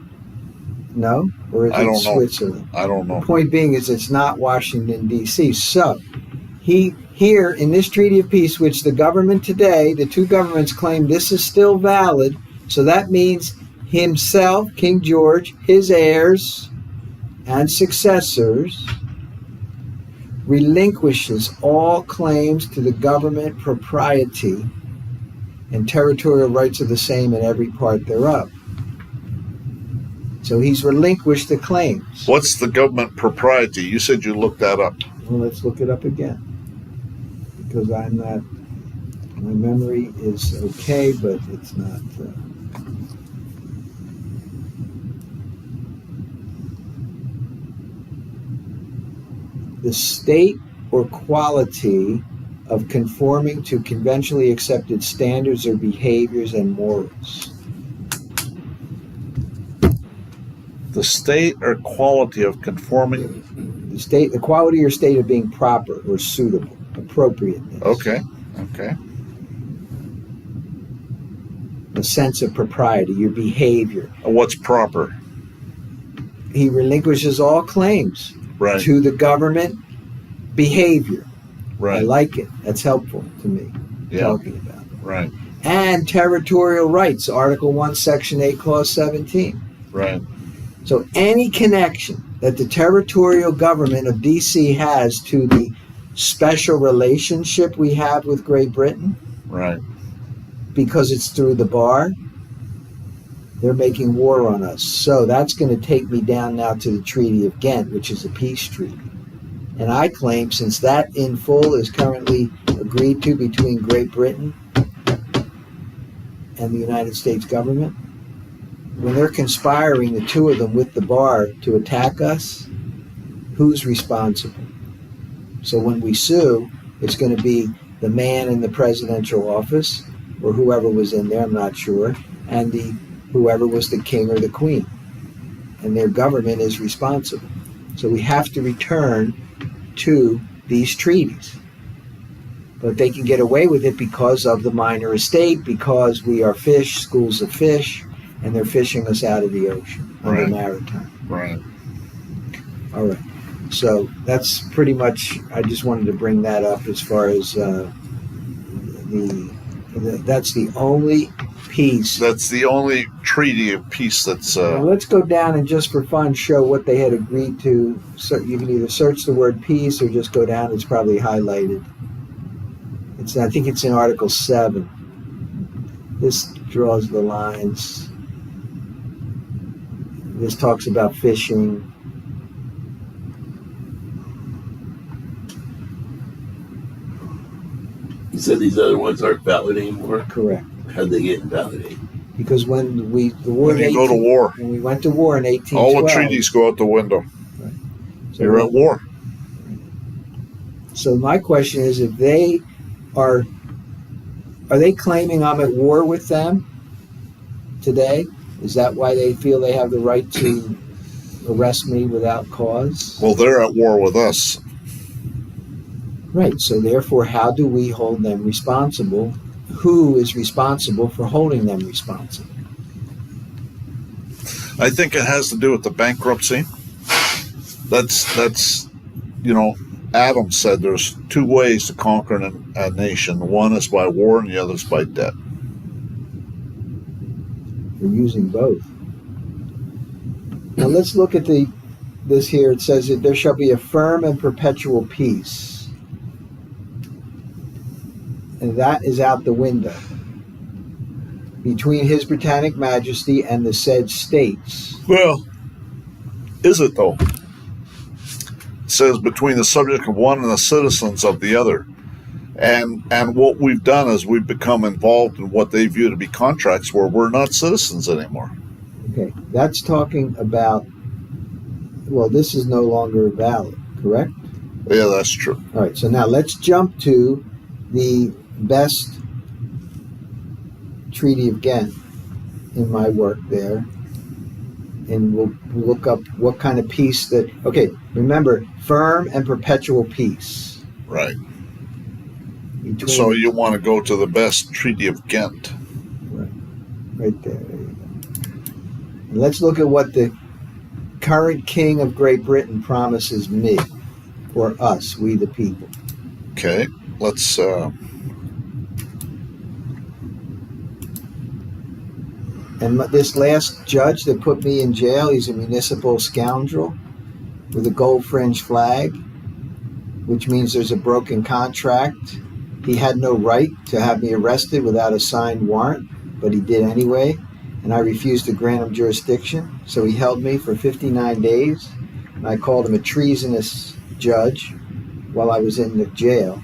Speaker 1: No? Or is it Switzerland?
Speaker 2: I don't know.
Speaker 1: The point being is it's not Washington, D.C. So, here in this Treaty of Peace, which the government today, the two governments claim this is still valid, so that means himself, King George, his heirs and successors, relinquishes all claims to the government propriety and territorial rights of the same in every part thereof. So he's relinquished the claims.
Speaker 2: What's the government propriety? You said you looked that up.
Speaker 1: Well, let's look it up again. Because my memory is okay, but it's not. The state or quality of conforming to conventionally accepted standards or behaviors and morals.
Speaker 2: The state or quality of conforming.
Speaker 1: The quality or state of being proper or suitable, appropriateness.
Speaker 2: Okay.
Speaker 1: The sense of propriety, your behavior.
Speaker 2: What's proper?
Speaker 1: He relinquishes all claims to the government behavior.
Speaker 2: Right.
Speaker 1: I like it. That's helpful to me.
Speaker 2: Yeah.
Speaker 1: Talking about it.
Speaker 2: Right.
Speaker 1: And territorial rights, Article 1, Section 8, Clause 17.
Speaker 2: Right.
Speaker 1: So any connection that the territorial government of D.C. has to the special relationship we have with Great Britain,
Speaker 2: right,
Speaker 1: because it's through the bar, they're making war on us. So that's going to take me down now to the Treaty of Ghent, which is a peace treaty. And I claim, since that in full is currently agreed to between Great Britain and the United States government, when they're conspiring, the two of them with the bar to attack us, who's responsible? So when we sue, it's going to be the man in the presidential office, or whoever was in there, I'm not sure, and whoever was the king or the queen. And their government is responsible. So we have to return to these treaties. But they can get away with it because of the minor estate, because we are fish, schools of fish, and they're fishing us out of the ocean under maritime.
Speaker 2: Right.
Speaker 1: All right. So that's pretty much. I just wanted to bring that up as far as that's the only piece.
Speaker 2: That's the only treaty of peace that's.
Speaker 1: Now let's go down and just for fun show what they had agreed to. So you can either search the word peace or just go down. It's probably highlighted. I think it's in Article 7. This draws the lines. This talks about fishing.
Speaker 3: You said these other ones aren't valid anymore?
Speaker 1: Correct.
Speaker 3: How'd they get invalidated?
Speaker 1: Because when the war
Speaker 2: when you go to war,
Speaker 1: when we went to war in 1812,
Speaker 2: all the treaties go out the window.
Speaker 1: Right. So
Speaker 2: You're at war.
Speaker 1: So my question is, if they are they claiming I'm at war with them today? Is that why they feel they have the right to arrest me without cause?
Speaker 2: Well, they're at war with us.
Speaker 1: Right. So therefore, how do we hold them responsible? Who is responsible for holding them responsible?
Speaker 2: I think it has to do with the bankruptcy. That's Adam said there's two ways to conquer a nation. One is by war and the other is by debt.
Speaker 1: We're using both. Now let's look at this here. It says that there shall be a firm and perpetual peace. And that is out the window. Between His Britannic Majesty and the said states.
Speaker 2: Well, is it though? It says between the subject of one and the citizens of the other. And what we've done is we've become involved in what they view to be contracts where we're not citizens anymore.
Speaker 1: Okay, that's talking about, well, this is no longer valid, correct?
Speaker 2: Yeah, that's true.
Speaker 1: All right, so now let's jump to the best Treaty of Ghent in my work there. And we'll look up what kind of peace that, okay, remember, firm and perpetual peace.
Speaker 2: Right. So you want to go to the best Treaty of Ghent.
Speaker 1: Right there. There you go. And let's look at what the current King of Great Britain promises me, or us, we the people.
Speaker 2: Okay, let's...
Speaker 1: And this last judge that put me in jail, he's a municipal scoundrel with a gold fringe flag, which means there's a broken contract. He had no right to have me arrested without a signed warrant, but he did anyway, and I refused to grant him jurisdiction, so he held me for 59 days, and I called him a treasonous judge while I was in the jail,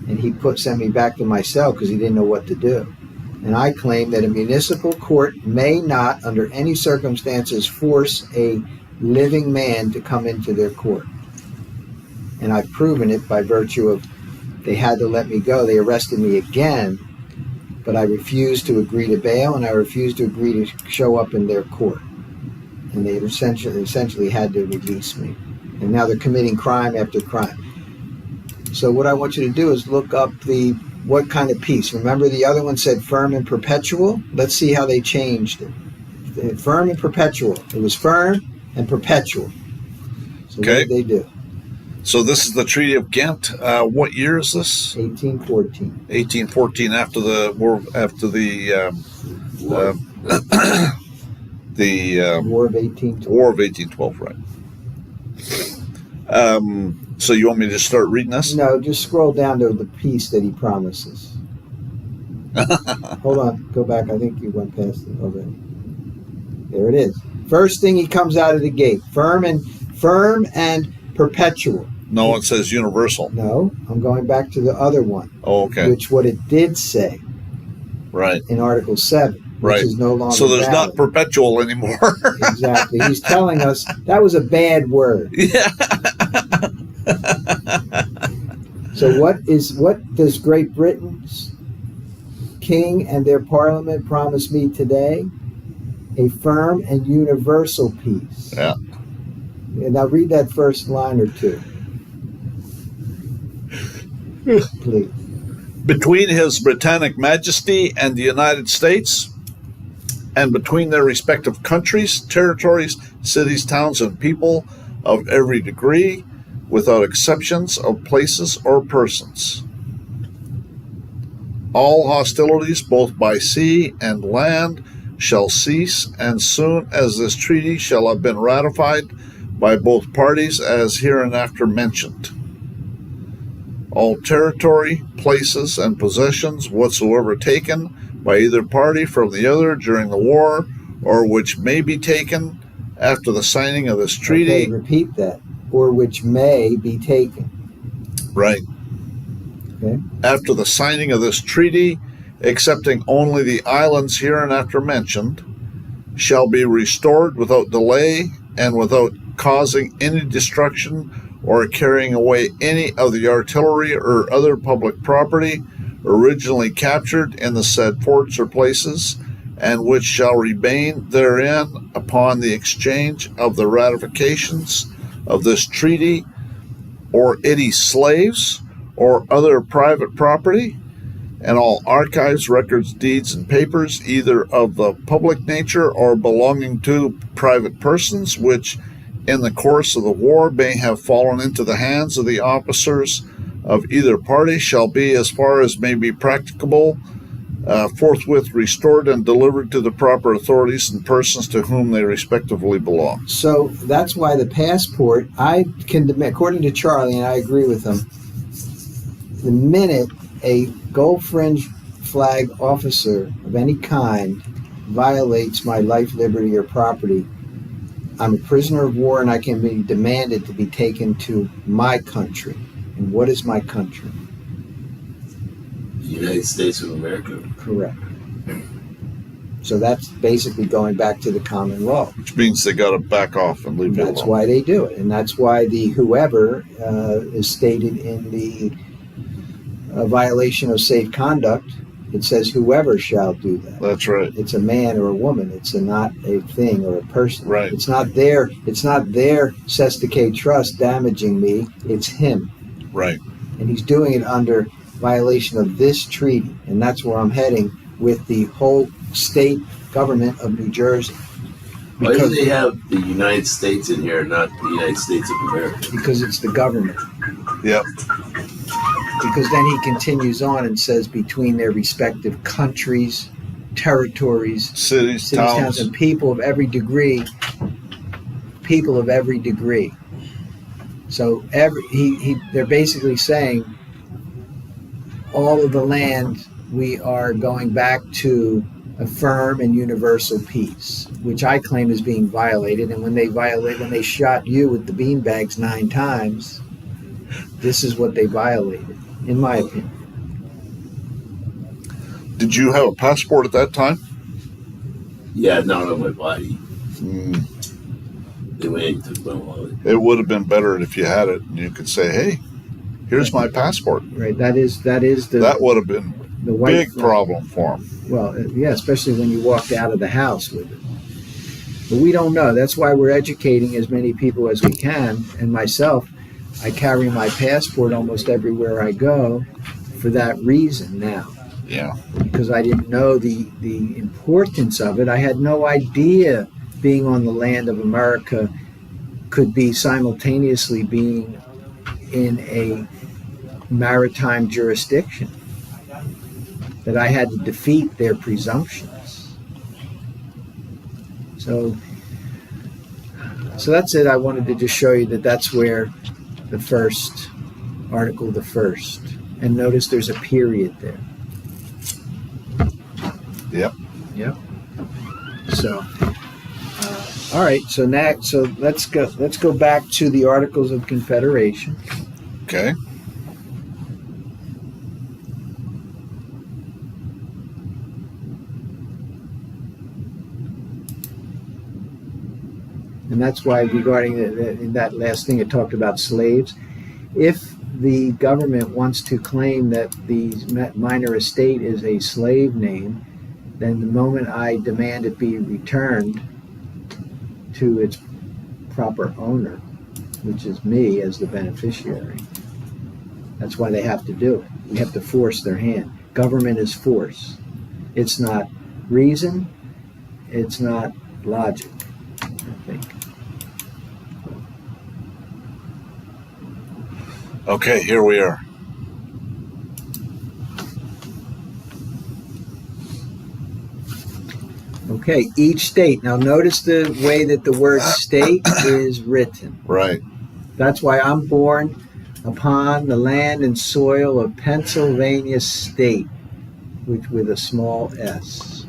Speaker 1: and he sent me back to my cell because he didn't know what to do. And I claim that a municipal court may not, under any circumstances, force a living man to come into their court. And I've proven it by virtue of they had to let me go. They arrested me again, but I refused to agree to bail, and I refused to agree to show up in their court. And they essentially had to release me. And now they're committing crime after crime. So what I want you to do is look up what kind of peace. Remember the other one said firm and perpetual? Let's see how they changed it. Firm and perpetual. It was firm and perpetual. So
Speaker 2: okay.
Speaker 1: What did they do?
Speaker 2: So this is the Treaty of Ghent. What year is this?
Speaker 1: 1814.
Speaker 2: 1814, after the war, after the
Speaker 1: War of 1812.
Speaker 2: War of 1812, right? So you want me to start reading this?
Speaker 1: No, just scroll down to the peace that he promises. Hold on, go back. I think you went past it already. There it is. First thing he comes out of the gate: firm and perpetual.
Speaker 2: No, it says universal.
Speaker 1: No, I'm going back to the other one.
Speaker 2: Oh, okay.
Speaker 1: Which what it did say.
Speaker 2: Right.
Speaker 1: In Article 7.
Speaker 2: Right.
Speaker 1: Which is no longer
Speaker 2: so there's
Speaker 1: valid.
Speaker 2: not perpetual anymore.
Speaker 1: Exactly. He's telling us that was a bad word.
Speaker 2: Yeah.
Speaker 1: So what does Great Britain's king and their parliament promise me today? A firm and universal peace.
Speaker 2: Yeah.
Speaker 1: And now read that first line or two. Please.
Speaker 2: Between His Britannic Majesty and the United States, and between their respective countries, territories, cities, towns, and people of every degree, without exceptions of places or persons. All hostilities, both by sea and land, shall cease, and soon as this treaty shall have been ratified by both parties as hereinafter mentioned. All territory, places, and possessions whatsoever taken by either party from the other during the war, or which may be taken after the signing of this treaty.
Speaker 1: Okay, repeat that. Or which may be taken.
Speaker 2: Right.
Speaker 1: Okay.
Speaker 2: After the signing of this treaty, excepting only the islands hereinafter mentioned, shall be restored without delay and without causing any destruction or carrying away any of the artillery or other public property originally captured in the said forts or places, and which shall remain therein upon the exchange of the ratifications of this treaty, or any slaves or other private property, and all archives, records, deeds, and papers, either of the public nature or belonging to private persons, which in the course of the war may have fallen into the hands of the officers of either party, shall be, as far as may be practicable, forthwith restored and delivered to the proper authorities and persons to whom they respectively belong.
Speaker 1: So that's why the passport, I can demand, according to Charlie, and I agree with him, the minute a gold fringe flag officer of any kind violates my life, liberty, or property, I'm a prisoner of war and I can be demanded to be taken to my country. And what is my country?
Speaker 3: The United States of America.
Speaker 1: Correct. So that's basically going back to the common law.
Speaker 2: Which means they got to back off and leave you alone.
Speaker 1: That's why they do it. And that's why the whoever is stated in the violation of safe conduct. It says whoever shall do that.
Speaker 2: That's right.
Speaker 1: It's a man or a woman. It's not a thing or a person.
Speaker 2: Right.
Speaker 1: It's not their Sesticate trust damaging me. It's him.
Speaker 2: Right.
Speaker 1: And he's doing it under violation of this treaty. And that's where I'm heading with the whole state government of New Jersey.
Speaker 3: Why do they have the United States in here, not the United States of America?
Speaker 1: Because it's the government.
Speaker 2: Yep.
Speaker 1: Because then he continues on and says between their respective countries, territories,
Speaker 2: Cities, towns,
Speaker 1: and people of every degree. So they're basically saying all of the land we are going back to a firm and universal peace, which I claim is being violated. And when they shot you with the beanbags 9 times, this is what they violated, in my opinion.
Speaker 2: Did you have a passport at that time?
Speaker 3: Yeah, not on my body. They went and took my wallet.
Speaker 2: It would have been better if you had it and you could say, "Hey, here's my passport."
Speaker 1: Right. That
Speaker 2: would have been
Speaker 1: the white
Speaker 2: big
Speaker 1: flag.
Speaker 2: problem for them.
Speaker 1: Well, yeah, especially when you walked out of the house with it. But we don't know. That's why we're educating as many people as we can. And myself, I carry my passport almost everywhere I go for that reason now.
Speaker 2: Yeah.
Speaker 1: Because I didn't know the importance of it. I had no idea being on the land of America could be simultaneously being in a maritime jurisdiction, that I had to defeat their presumptions. So that's it. I wanted to just show you that that's where the first article, and notice there's a period there.
Speaker 2: Yep.
Speaker 1: So, all right. So let's go back to the Articles of Confederation.
Speaker 2: Okay.
Speaker 1: And that's why, regarding in that last thing, it talked about slaves. If the government wants to claim that the minor estate is a slave name, then the moment I demand it be returned to its proper owner, which is me as the beneficiary, that's why they have to do it. We have to force their hand. Government is force. It's not reason. It's not logic, I think.
Speaker 2: Okay, here we are.
Speaker 1: Okay, each state. Now notice the way that the word state is written.
Speaker 2: Right.
Speaker 1: That's why I'm born upon the land and soil of Pennsylvania State, which with a small s.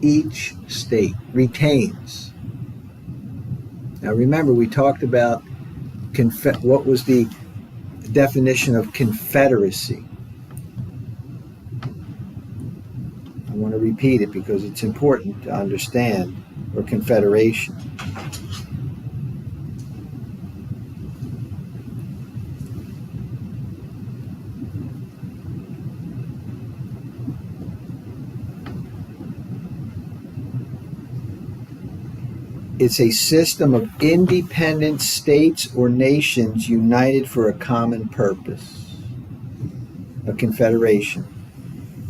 Speaker 1: Each state retains. Now remember, we talked about what was the definition of confederacy. I want to repeat it because it's important to understand, or confederation. It's a system of independent states or nations united for a common purpose. A confederation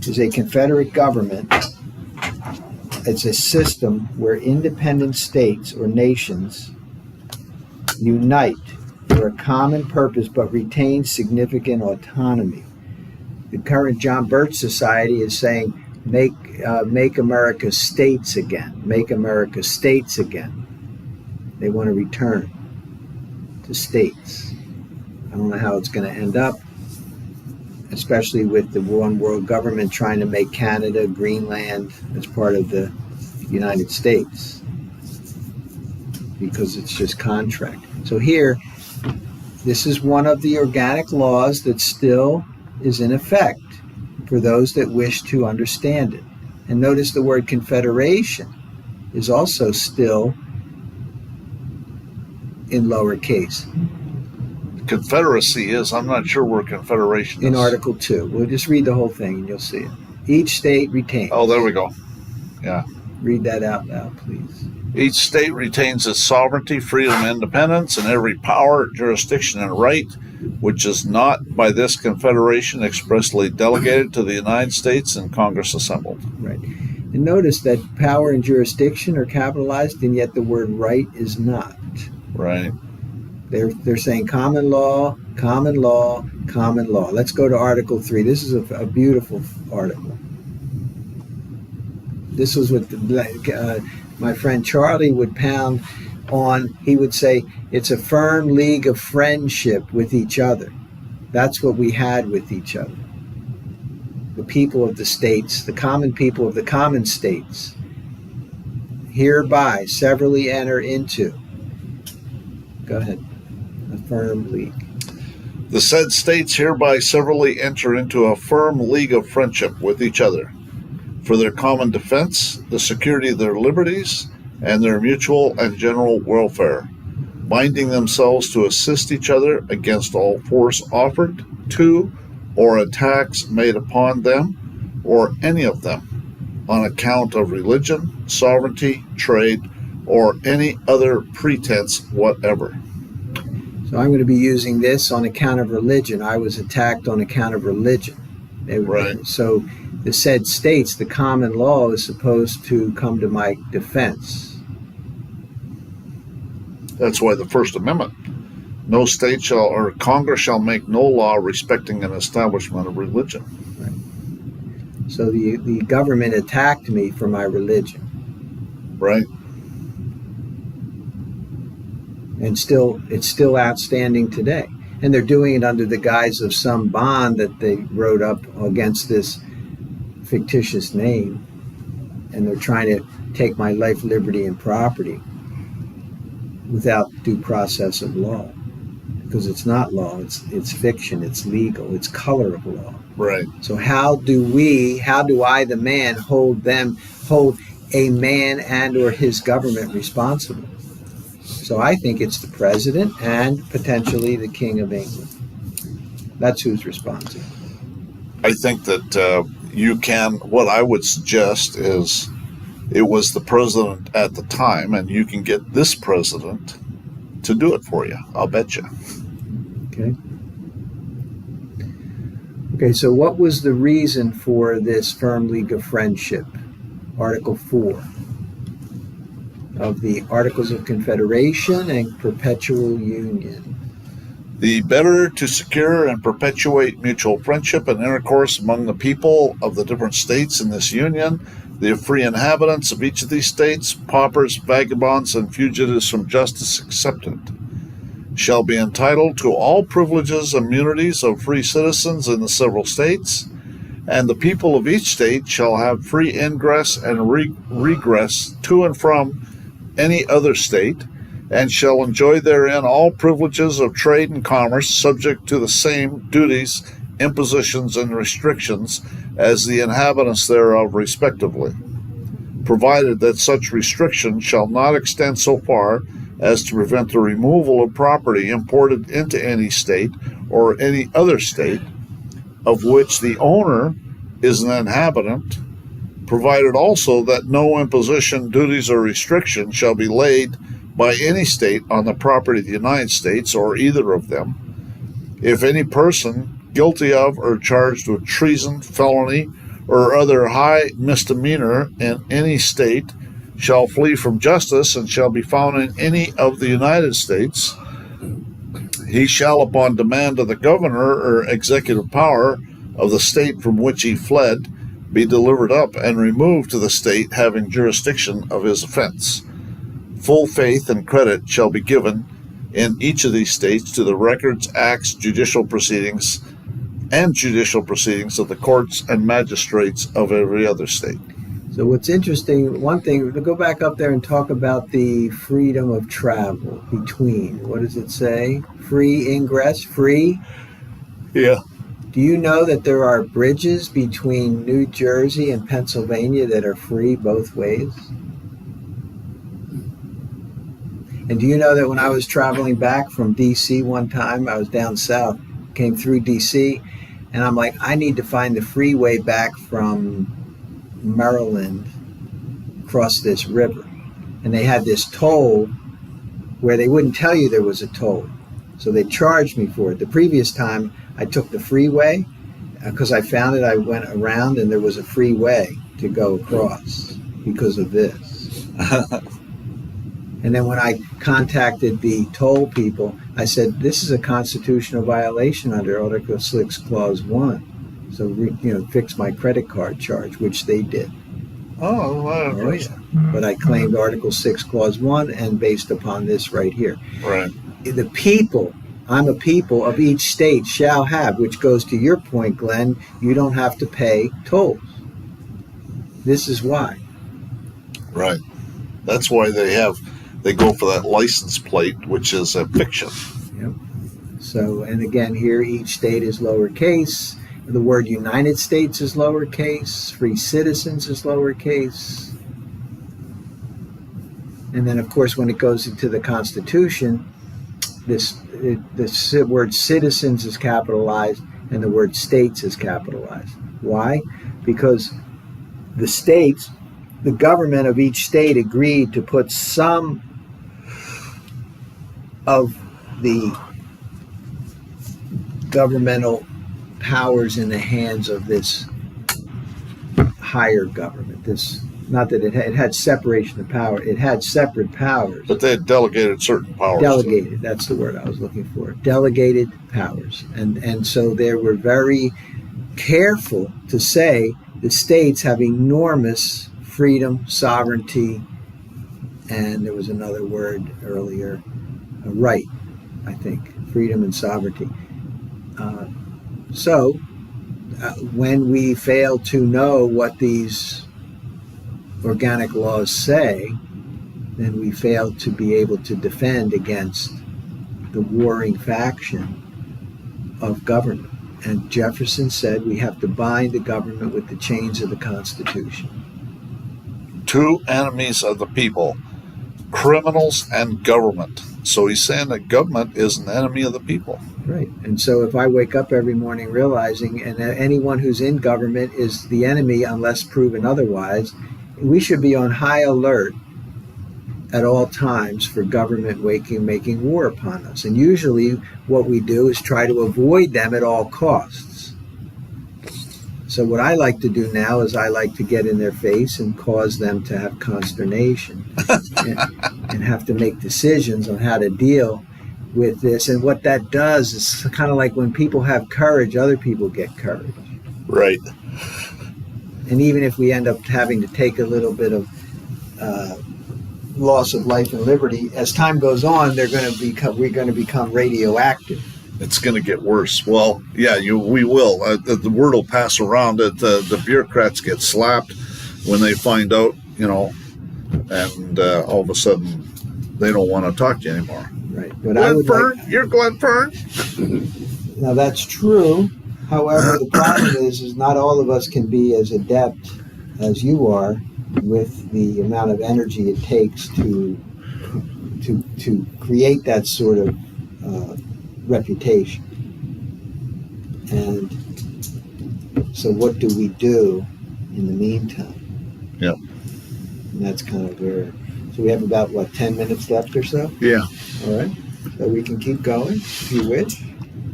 Speaker 1: is a confederate government. It's a system where independent states or nations unite for a common purpose but retain significant autonomy. The current John Birch Society is saying, make America states again. Make America states again. They want to return to states. I don't know how it's going to end up, especially with the one world government trying to make Canada, Greenland as part of the United States, because it's just contract. So here, this is one of the organic laws that still is in effect for those that wish to understand it. And notice the word confederation is also still in lowercase.
Speaker 2: Confederacy is, I'm not sure where confederation is.
Speaker 1: In Article 2. We'll just read the whole thing and you'll see it. Each state retains.
Speaker 2: Oh, there we go. Yeah.
Speaker 1: Read that out loud, please.
Speaker 2: Each state retains its sovereignty, freedom, independence, and every power, jurisdiction, and right which is not by this confederation expressly delegated to the United States and Congress assembled.
Speaker 1: Right. And notice that power and jurisdiction are capitalized, and yet the word right is not.
Speaker 2: Right.
Speaker 1: They're saying common law, common law, common law. Let's go to Article 3. This is a beautiful article. This was what my friend Charlie would pound on. He would say, it's a firm league of friendship with each other. That's what we had with each other. The people of the states, the common people of the common states, hereby severally enter into. Go ahead. A firm league.
Speaker 2: The said states hereby severally enter into a firm league of friendship with each other for their common defense, the security of their liberties, and their mutual and general welfare, binding themselves to assist each other against all force offered to or attacks made upon them or any of them on account of religion, sovereignty, trade, or any other pretense whatever.
Speaker 1: So I'm going to be using this on account of religion. I was attacked on account of religion.
Speaker 2: Right.
Speaker 1: So the said states, the common law is supposed to come to my defense.
Speaker 2: That's why the First Amendment, no state shall or Congress shall make no law respecting an establishment of religion.
Speaker 1: Right. So the government attacked me for my religion.
Speaker 2: Right.
Speaker 1: And it's still outstanding today. And they're doing it under the guise of some bond that they wrote up against this fictitious name. And they're trying to take my life, liberty, and property without due process of law. Because it's not law, it's fiction, it's legal, it's color of law.
Speaker 2: Right.
Speaker 1: So how do I, the man, hold a man and or his government responsible? So I think it's the president and potentially the King of England. That's who's responsible.
Speaker 2: I think that you can, what I would suggest is it was the president at the time, and you can get this president to do it for you. I'll bet you.
Speaker 1: Okay, so what was the reason for this firm league of friendship? Article 4. of the Articles of Confederation and Perpetual Union.
Speaker 2: The better to secure and perpetuate mutual friendship and intercourse among the people of the different states in this union, the free inhabitants of each of these states, paupers, vagabonds, and fugitives from justice excepted, shall be entitled to all privileges and immunities of free citizens in the several states, and the people of each state shall have free ingress and regress to and from any other state, and shall enjoy therein all privileges of trade and commerce, subject to the same duties, impositions, and restrictions as the inhabitants thereof respectively, provided that such restrictions shall not extend so far as to prevent the removal of property imported into any state or any other state of which the owner is an inhabitant, provided also that no imposition, duties, or restrictions shall be laid by any state on the property of the United States or either of them, if any person guilty of or charged with treason, felony, or other high misdemeanor in any state shall flee from justice and shall be found in any of the United States, he shall, upon demand of the governor or executive power of the state from which he fled, be delivered up and removed to the state having jurisdiction of his offense. Full faith and credit shall be given in each of these states to the records, acts, judicial proceedings of the courts and magistrates of every other state.
Speaker 1: So what's interesting, one thing, to go back up there and talk about the freedom of travel between, what does it say? Free ingress, free?
Speaker 2: Yeah.
Speaker 1: Do you know that there are bridges between New Jersey and Pennsylvania that are free both ways? And do you know that when I was traveling back from D.C. one time, I was down south, came through D.C., and I'm like, I need to find the freeway back from Maryland across this river. And they had this toll where they wouldn't tell you there was a toll. So they charged me for it. The previous time I took the freeway because I found it. I went around and there was a freeway to go across because of this. And then when I contacted the toll people, I said, this is a constitutional violation under Article 6, Clause 1. So, fix my credit card charge, which they did.
Speaker 2: Oh,
Speaker 1: Oh, yeah. But I claimed Article 6, Clause 1, and based upon this right here.
Speaker 2: right.
Speaker 1: The people, I'm a people of each state shall have, which goes to your point, Glenn, you don't have to pay tolls. This is why.
Speaker 2: Right. That's why they go for that license plate, which is a fiction.
Speaker 1: Yep. So, and again, here each state is lowercase. The word United States is lowercase. Free citizens is lowercase. And then, of course, when it goes into the Constitution, the word citizens is capitalized and the word states is capitalized. Why? Because the states, the government of each state agreed to put some of the governmental powers in the hands of this higher government. This, not that it had separation of power, it had separate powers.
Speaker 2: But they had delegated certain powers.
Speaker 1: Delegated, that's the word I was looking for. Delegated powers. And so they were very careful to say the states have enormous freedom, sovereignty, and there was another word earlier, right, I think, freedom and sovereignty. So when we fail to know what these organic laws say, then we fail to be able to defend against the warring faction of government. And Jefferson said we have to bind the government with the chains of the Constitution.
Speaker 2: Two enemies of the people, criminals and government. So he's saying that government is an enemy of the people.
Speaker 1: Right. And so if I wake up every morning realizing, and anyone who's in government is the enemy unless proven otherwise, we should be on high alert at all times for government making war upon us. And usually what we do is try to avoid them at all costs. So what I like to do now is I like to get in their face and cause them to have consternation and have to make decisions on how to deal with this. And what that does is kind of like when people have courage, other people get courage.
Speaker 2: Right.
Speaker 1: And even if we end up having to take a little bit of loss of life and liberty, as time goes on, we're going to become radioactive.
Speaker 2: It's going to get worse. Well, yeah, we will. The word will pass around that the bureaucrats get slapped when they find out, and all of a sudden they don't want to talk to you anymore.
Speaker 1: Right. But
Speaker 2: You're Glenn Fern.
Speaker 1: Now that's true. However, the problem is not all of us can be as adept as you are with the amount of energy it takes to create that sort of reputation. And so what do we do in the meantime?
Speaker 2: Yep.
Speaker 1: And that's kind of where, so we have about 10 minutes left or so?
Speaker 2: Yeah.
Speaker 1: All right. So we can keep going if you wish.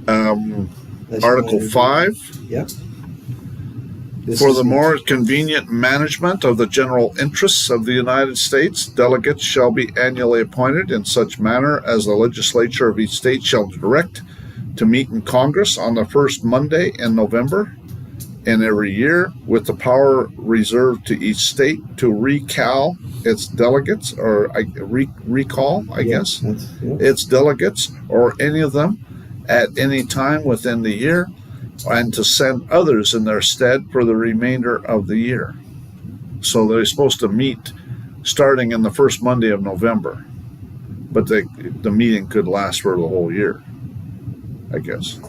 Speaker 2: Article 5.
Speaker 1: Yep.
Speaker 2: For the more convenient management of the general interests of the United States, delegates shall be annually appointed in such manner as the legislature of each state shall direct to meet in Congress on the first Monday in November in every year, with the power reserved to each state to recall its delegates, or recall, I guess, its delegates, or any of them, at any time within the year, and to send others in their stead for the remainder of the year. So they're supposed to meet starting in the first Monday of November, but the meeting could last for the whole year, I guess.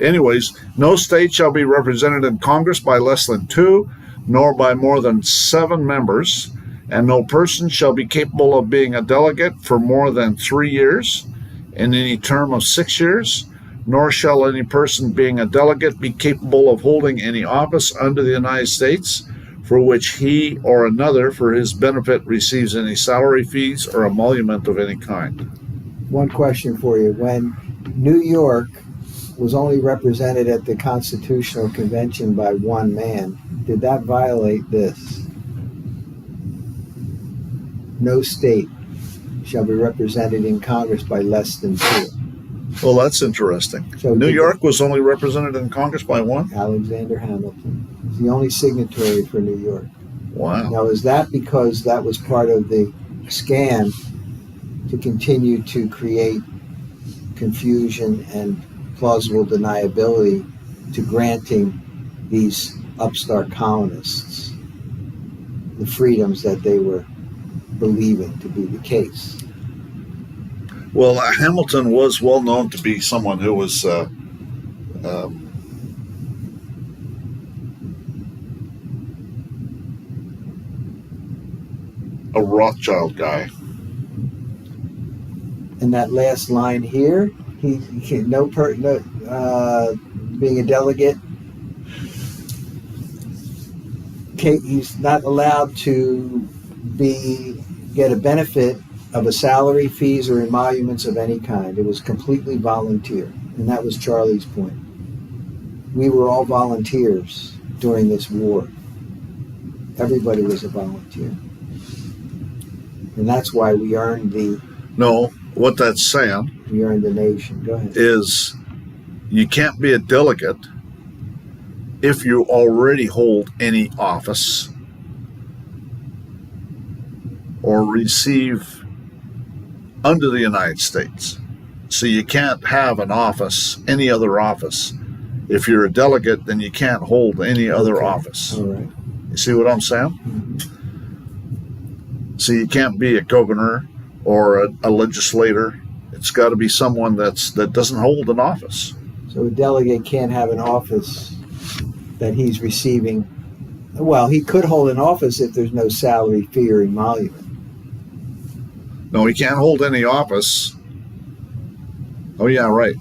Speaker 2: Anyways, no state shall be represented in Congress by less than 2, nor by more than 7 members, and no person shall be capable of being a delegate for more than 3 years in any term of 6 years, nor shall any person being a delegate be capable of holding any office under the United States for which he or another for his benefit receives any salary, fees, or emolument of any kind.
Speaker 1: One question for you. When New York was only represented at the Constitutional Convention by one man, did that violate this? No state shall be represented in Congress by less than 2.
Speaker 2: Well, that's interesting. So New York was only represented in Congress by one?
Speaker 1: Alexander Hamilton. He's the only signatory for New York.
Speaker 2: Wow.
Speaker 1: Now, is that because that was part of the scam to continue to create confusion and plausible deniability to granting these upstart colonists the freedoms that they were believing to be the case?
Speaker 2: Well, Hamilton was well known to be someone who was a Rothschild guy.
Speaker 1: And that last line here, being a delegate, he's not allowed to get a benefit of a salary, fees, or emoluments of any kind. It was completely volunteer, and that was Charlie's point. We were all volunteers during this war. Everybody was a volunteer, and that's why we earned the.
Speaker 2: No, what that's saying.
Speaker 1: We earned the nation. Go ahead.
Speaker 2: Is you can't be a delegate if you already hold any office or receive under the United States. So you can't have an office, any other office. If you're a delegate, then you can't hold any other office.
Speaker 1: All right.
Speaker 2: You see what I'm saying?
Speaker 1: Mm-hmm.
Speaker 2: So you can't be a governor or a legislator. It's got to be someone that doesn't hold an office.
Speaker 1: So a delegate can't have an office that he's receiving. Well, he could hold an office if there's no salary, fee, or emolument.
Speaker 2: No, he can't hold any office. Oh yeah, right.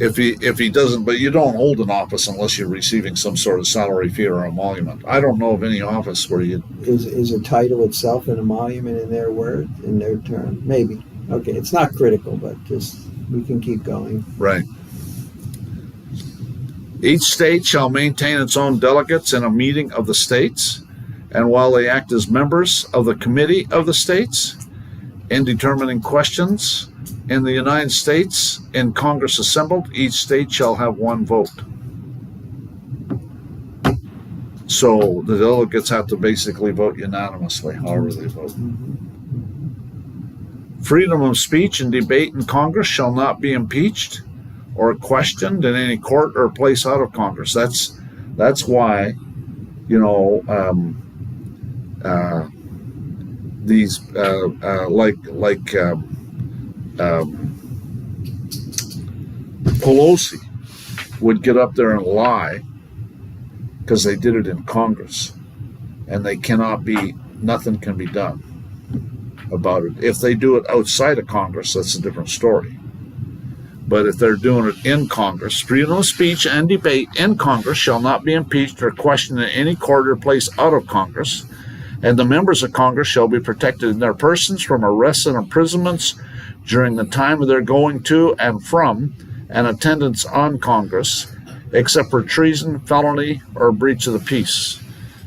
Speaker 2: If he doesn't, but you don't hold an office unless you're receiving some sort of salary, fee, or emolument. I don't know of any office where you
Speaker 1: is a title itself an emolument in their word, in their term. Maybe. Okay, it's not critical, but just we can keep going.
Speaker 2: Right. Each state shall maintain its own delegates in a meeting of the states, and while they act as members of the committee of the states in determining questions in the United States in Congress assembled, each state shall have one vote. So the delegates have to basically vote unanimously, however they vote. Freedom of speech and debate in Congress shall not be impeached or questioned in any court or place out of Congress. That's why, you know, these Pelosi would get up there and lie because they did it in Congress, and nothing can be done about it. If they do it outside of Congress, that's a different story. But if they're doing it in Congress, freedom of speech and debate in Congress shall not be impeached or questioned in any court or place out of Congress, and the members of Congress shall be protected in their persons from arrests and imprisonments during the time of their going to and from and attendance on Congress, except for treason, felony, or breach of the peace.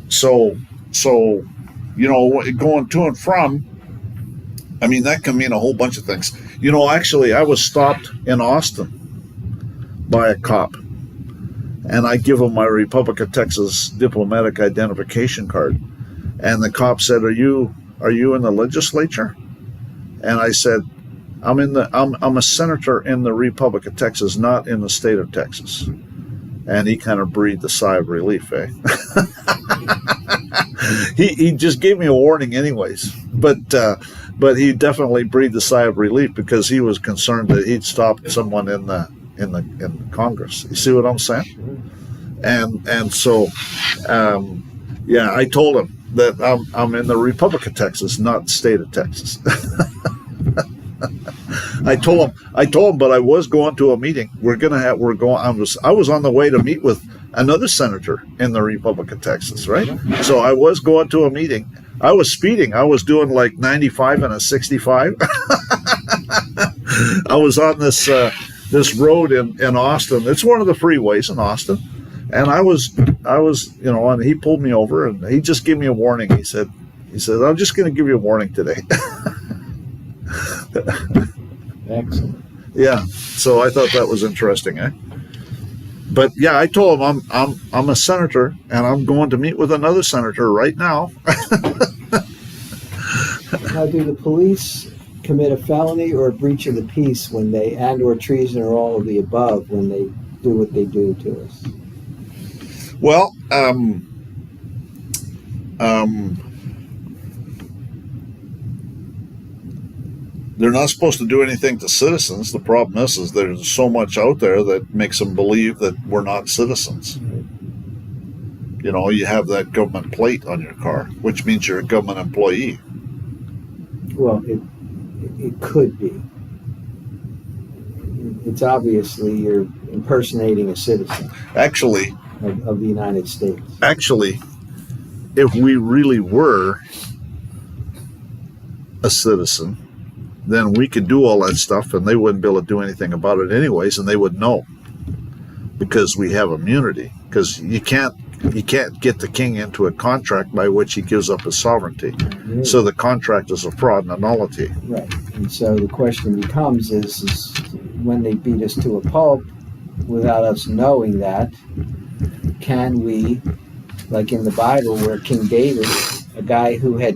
Speaker 2: So you know, going to and from, I mean, that can mean a whole bunch of things. You know, actually, I was stopped in Austin by a cop, and I give him my Republic of Texas diplomatic identification card, and the cop said, "Are you in the legislature?" And I said, I'm a senator in the Republic of Texas, not in the state of Texas." And he kind of breathed a sigh of relief, eh? He just gave me a warning anyways, but he definitely breathed a sigh of relief because he was concerned that he'd stopped someone in Congress. You see what I'm saying? And so yeah, I told him that I'm in the Republic of Texas, not the state of Texas. I told him, but I was going to a meeting. I was on the way to meet with another senator in the Republic of Texas, right? So I was going to a meeting. I was speeding. I was doing like 95 and a 65. I was on this road in Austin. It's one of the freeways in Austin. And I was, you know, and he pulled me over and he just gave me a warning. He said, "I'm just going to give you a warning today."
Speaker 1: Excellent.
Speaker 2: Yeah. So I thought that was interesting, eh? But yeah, I told him I'm a senator and I'm going to meet with another senator right now.
Speaker 1: Now, do the police commit a felony or a breach of the peace when they or treason or all of the above when they do what they do to us?
Speaker 2: Well, they're not supposed to do anything to citizens. The problem is there's so much out there that makes them believe that we're not citizens. You know, you have that government plate on your car, which means you're a government employee.
Speaker 1: Well, it could be. It's obviously you're impersonating a citizen.
Speaker 2: Actually,
Speaker 1: of the United States.
Speaker 2: Actually, if we really were a citizen, then we could do all that stuff and they wouldn't be able to do anything about it anyways, and they would know because we have immunity. Because you can't get the king into a contract by which he gives up his sovereignty. Mm-hmm. So the contract is a fraud and a nullity. Right.
Speaker 1: And so the question becomes is when they beat us to a pulp without us knowing that, can we, like in the Bible where King David, a guy who had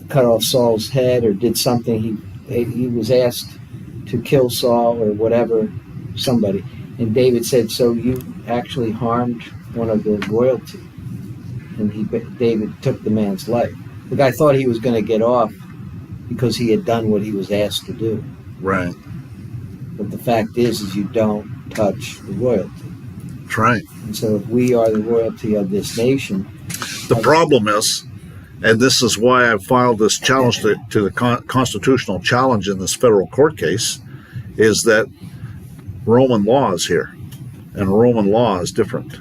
Speaker 1: cut off Saul's head or did something, he was asked to kill Saul or whatever, somebody, and David said, "So you actually harmed one of the royalty," and David took the man's life. The guy thought he was going to get off because he had done what he was asked to do.
Speaker 2: Right.
Speaker 1: But the fact is you don't touch the royalty.
Speaker 2: That's right.
Speaker 1: And so if we are the royalty of this nation...
Speaker 2: The problem is, and this is why I filed this challenge to the constitutional challenge in this federal court case, is that Roman law is here. And Roman law is different.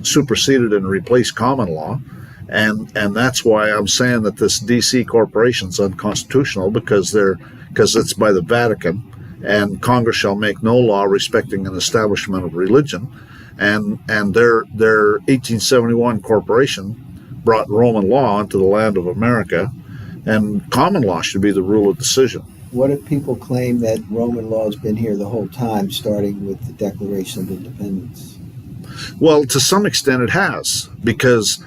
Speaker 2: Superseded and replaced common law. And that's why I'm saying that this DC corporation is unconstitutional because it's by the Vatican. and Congress shall make no law respecting an establishment of religion. And their 1871 corporation brought Roman law into the land of America, and common law should be the rule of decision.
Speaker 1: What if people claim that Roman law has been here the whole time, starting with the Declaration of Independence?
Speaker 2: Well, to some extent it has, because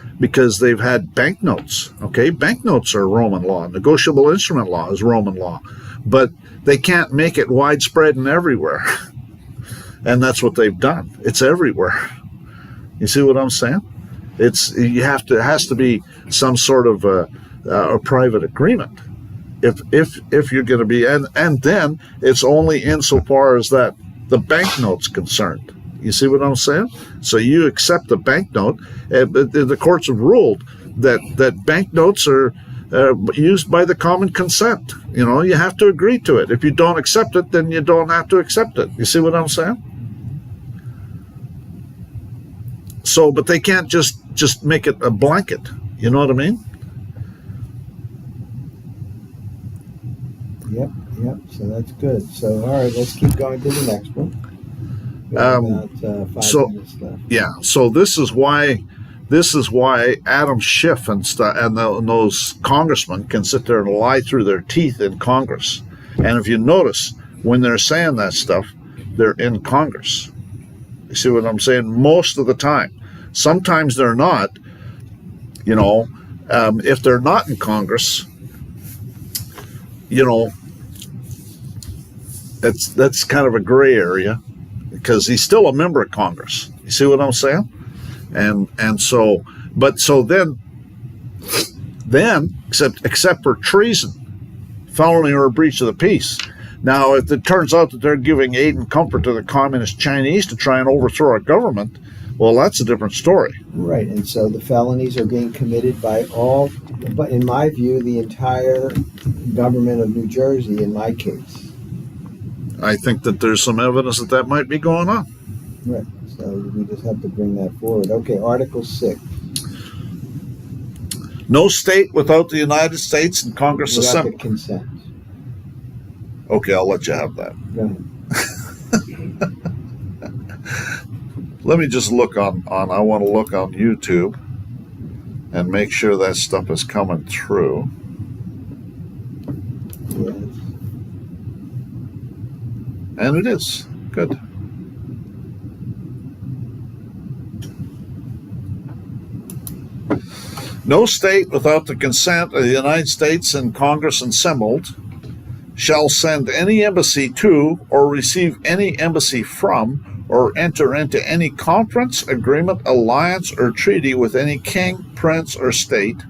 Speaker 2: they've had banknotes. Okay, banknotes are Roman law. Negotiable instrument law is Roman law, but they can't make it widespread and everywhere. And that's what they've done. It's everywhere. You see what I'm saying? It has to be some sort of a private agreement. If you're going to be, and then it's only insofar as that the banknote's concerned. You see what I'm saying? So you accept the banknote. The courts have ruled that banknotes are used by the common consent. You know, you have to agree to it. If you don't accept it, then you don't have to accept it. You see what I'm saying? So, but they can't just make it a blanket. You know what I mean?
Speaker 1: Yep. So that's good. So, all right, let's keep going to the next one. About 5 minutes left.
Speaker 2: Yeah. So this is why Adam Schiff and those congressmen can sit there and lie through their teeth in Congress. And if you notice, when they're saying that stuff, they're in Congress. You see what I'm saying? Most of the time. Sometimes they're not. You know, if they're not in Congress, you know, that's kind of a gray area, because he's still a member of Congress. You see what I'm saying? And so then except for treason, felony, or a breach of the peace. Now, if it turns out that they're giving aid and comfort to the communist Chinese to try and overthrow our government, well, that's a different story.
Speaker 1: Right, and so the felonies are being committed by but in my view, the entire government of New Jersey, in my case.
Speaker 2: I think that there's some evidence that might be going on.
Speaker 1: Right, so we just have to bring that forward. Okay, Article 6.
Speaker 2: No state without the United States and Congress
Speaker 1: Without
Speaker 2: assembled.
Speaker 1: the consent.
Speaker 2: Okay, I'll let you have that.
Speaker 1: Go ahead.
Speaker 2: Let me just look I want to look on YouTube and make sure that stuff is coming through.
Speaker 1: Yes.
Speaker 2: And it is. Good. No state without the consent of the United States and Congress assembled shall send any embassy to or receive any embassy from or enter into any conference, agreement, alliance, or treaty with any king, prince, or state,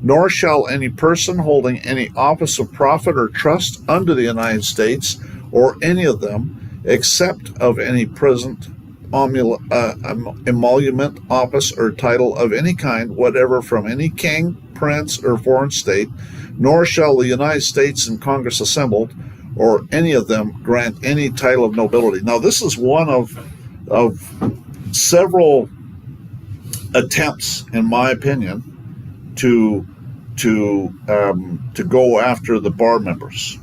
Speaker 2: nor shall any person holding any office of profit or trust under the United States or any of them, except of any present emolument, office, or title of any kind whatever from any king, prince, or foreign state, nor shall the United States and Congress assembled or any of them grant any title of nobility. Now, this is one of several attempts, in my opinion, to go after the bar members.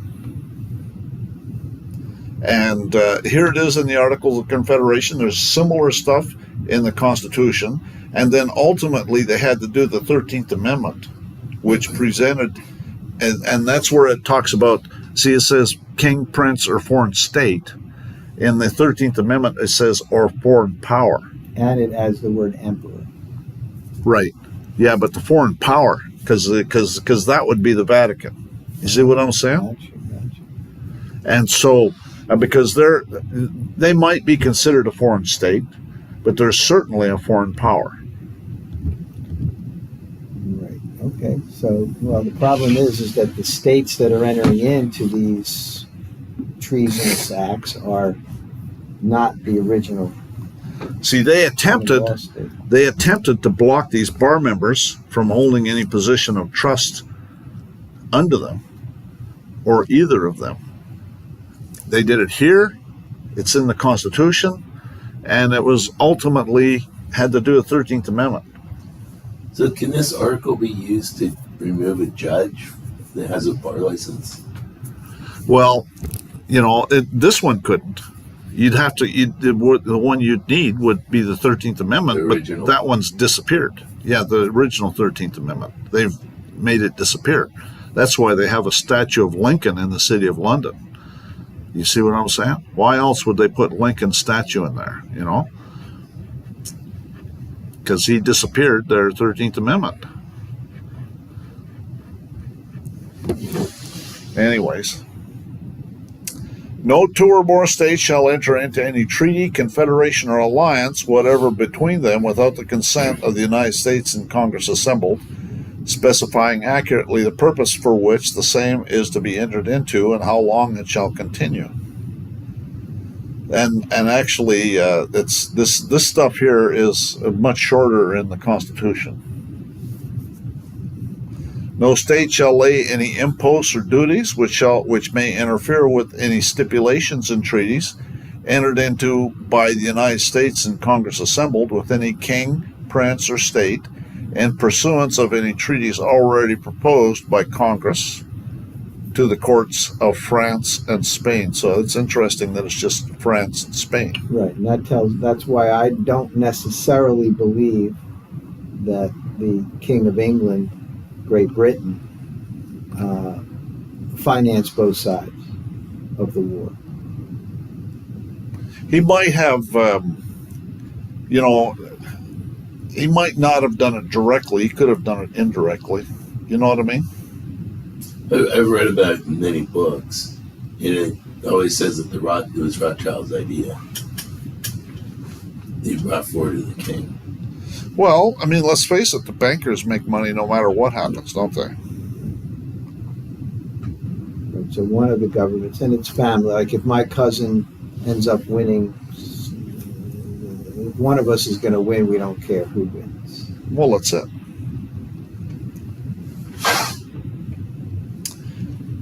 Speaker 2: And here it is in the Articles of Confederation. There's similar stuff in the Constitution. And then ultimately they had to do the 13th Amendment, which presented, and that's where it talks about, see, it says king, prince, or foreign state. In the 13th Amendment, it says, or foreign power.
Speaker 1: And it adds the word emperor.
Speaker 2: Right. Yeah, but the foreign power, because that would be the Vatican. You see what I'm saying?
Speaker 1: Gotcha.
Speaker 2: And so, because they might be considered a foreign state, but they're certainly a foreign power.
Speaker 1: Right. Okay. So, well, the problem is that the states that are entering into these treasonous acts are not the original.
Speaker 2: See, they attempted to block these bar members from holding any position of trust under them, or either of them. They did it here. It's in the Constitution, and it was ultimately had to do with 13th Amendment.
Speaker 3: So can this article be used to remove a judge that has a bar license?
Speaker 2: Well, This one couldn't. You'd have to. The one you'd need would be the 13th Amendment,
Speaker 3: The original.
Speaker 2: but that one's disappeared. Yeah, the original 13th Amendment. They've made it disappear. That's why they have a statue of Lincoln in the city of London. You see what I'm saying? Why else would they put Lincoln's statue in there? Because he disappeared their 13th Amendment. Anyways. No two or more states shall enter into any treaty, confederation, or alliance, whatever between them, without the consent of the United States and Congress assembled, specifying accurately the purpose for which the same is to be entered into and how long it shall continue. And actually, it's this stuff here is much shorter in the Constitution. No state shall lay any imposts or duties which may interfere with any stipulations and treaties entered into by the United States and Congress assembled with any king, prince, or state in pursuance of any treaties already proposed by Congress to the courts of France and Spain. So it's interesting that it's just France and Spain.
Speaker 1: Right, and that's why I don't necessarily believe that the King of England, Great Britain, financed both sides of the war.
Speaker 2: He might have, he might not have done it directly. He could have done it indirectly. You know what I mean?
Speaker 3: I've read about it in many books, and it always says that it was Rothschild's idea. He brought forward to the king.
Speaker 2: Well, I mean, let's face it, the bankers make money no matter what happens, don't they?
Speaker 1: Right, so one of the governments, and it's family, like if my cousin ends up winning, one of us is going to win, we don't care who wins.
Speaker 2: Well, that's it.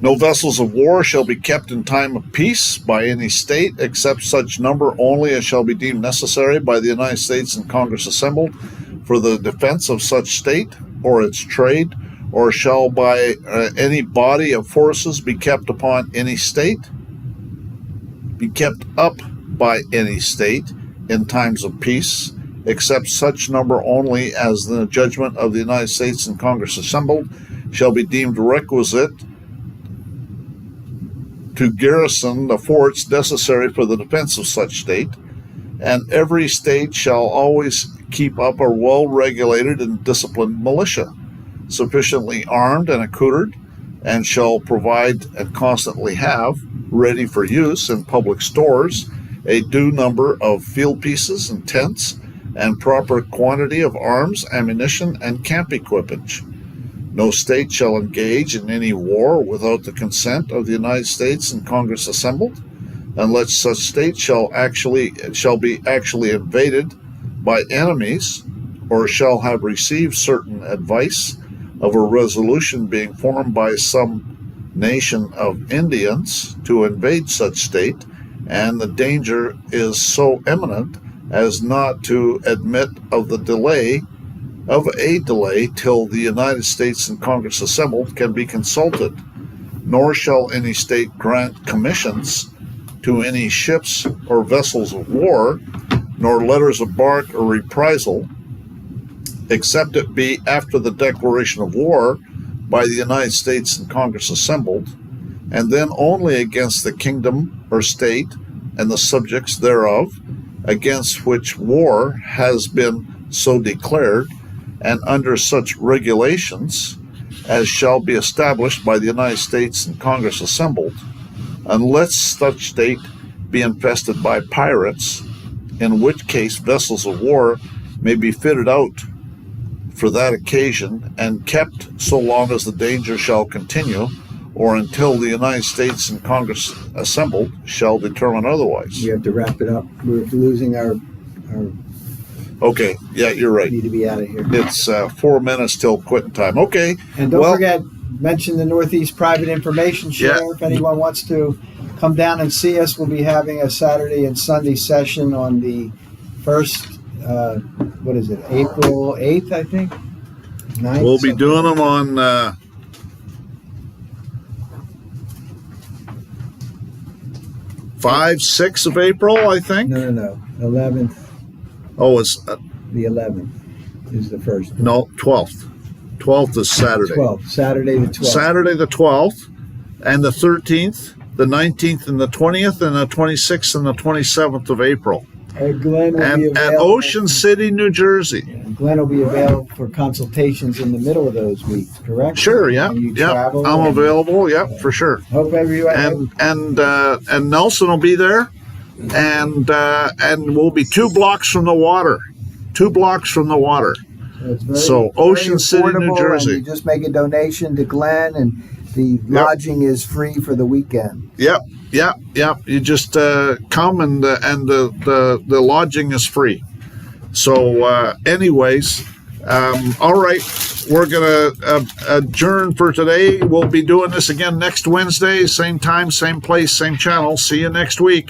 Speaker 2: No vessels of war shall be kept in time of peace by any state, except such number only as shall be deemed necessary by the United States and Congress assembled for the defense of such state or its trade, or shall by any body of forces be kept upon any state, be kept up by any state in times of peace, except such number only as the judgment of the United States and Congress assembled shall be deemed requisite to garrison the forts necessary for the defense of such state, and every state shall always keep up a well-regulated and disciplined militia, sufficiently armed and accoutred, and shall provide and constantly have, ready for use in public stores, a due number of field pieces and tents, and proper quantity of arms, ammunition, and camp equipage. No state shall engage in any war without the consent of the United States and Congress assembled, unless such state shall be actually invaded by enemies, or shall have received certain advice of a resolution being formed by some nation of Indians to invade such state, and the danger is so imminent as not to admit of a delay till the United States and Congress assembled can be consulted, nor shall any state grant commissions to any ships or vessels of war, nor letters of marque or reprisal, except it be after the declaration of war by the United States and Congress assembled, and then only against the kingdom or state and the subjects thereof, against which war has been so declared, and under such regulations as shall be established by the United States and Congress assembled, unless such state be infested by pirates, in which case vessels of war may be fitted out for that occasion and kept so long as the danger shall continue, or until the United States and Congress assembled shall determine otherwise.
Speaker 1: We have to wrap it up. We're losing our
Speaker 2: Okay, yeah, you're right.
Speaker 1: need to be out of here.
Speaker 2: It's 4 minutes till quitting time. Okay.
Speaker 1: And don't forget, mention the Northeast Private Information Share.
Speaker 2: Yeah.
Speaker 1: If anyone wants to come down and see us, we'll be having a Saturday and Sunday session on the first, April 8th, I think? 9th,
Speaker 2: We'll be doing them on 5, 6 of April, I think.
Speaker 1: No. 11th.
Speaker 2: Oh, it's
Speaker 1: The 11th is the first.
Speaker 2: no 12th. 12th is Saturday.
Speaker 1: 12th. Saturday the 12th.
Speaker 2: Saturday the 12th, and the 13th, the 19th, and the 20th, and the 26th and the 27th of April.
Speaker 1: Glenn will be
Speaker 2: And at
Speaker 1: available.
Speaker 2: Ocean City, New Jersey.
Speaker 1: Glenn will be available for consultations in the middle of those weeks, correct?
Speaker 2: Sure, yeah,
Speaker 1: When you
Speaker 2: yeah.
Speaker 1: travel
Speaker 2: I'm
Speaker 1: and-
Speaker 2: available, yeah, for sure.
Speaker 1: Hope everyone.
Speaker 2: And Nelson will be there, and we'll be 2 blocks from the water. 2 blocks from the water.
Speaker 1: It's very,
Speaker 2: So, Ocean City, New
Speaker 1: affordable,
Speaker 2: Jersey.
Speaker 1: And you just make a donation to Glenn, and the lodging is free for the weekend.
Speaker 2: Yep. You just come, and the lodging is free. So, anyways, all right, we're gonna adjourn for today. We'll be doing this again next Wednesday, same time, same place, same channel. See you next week.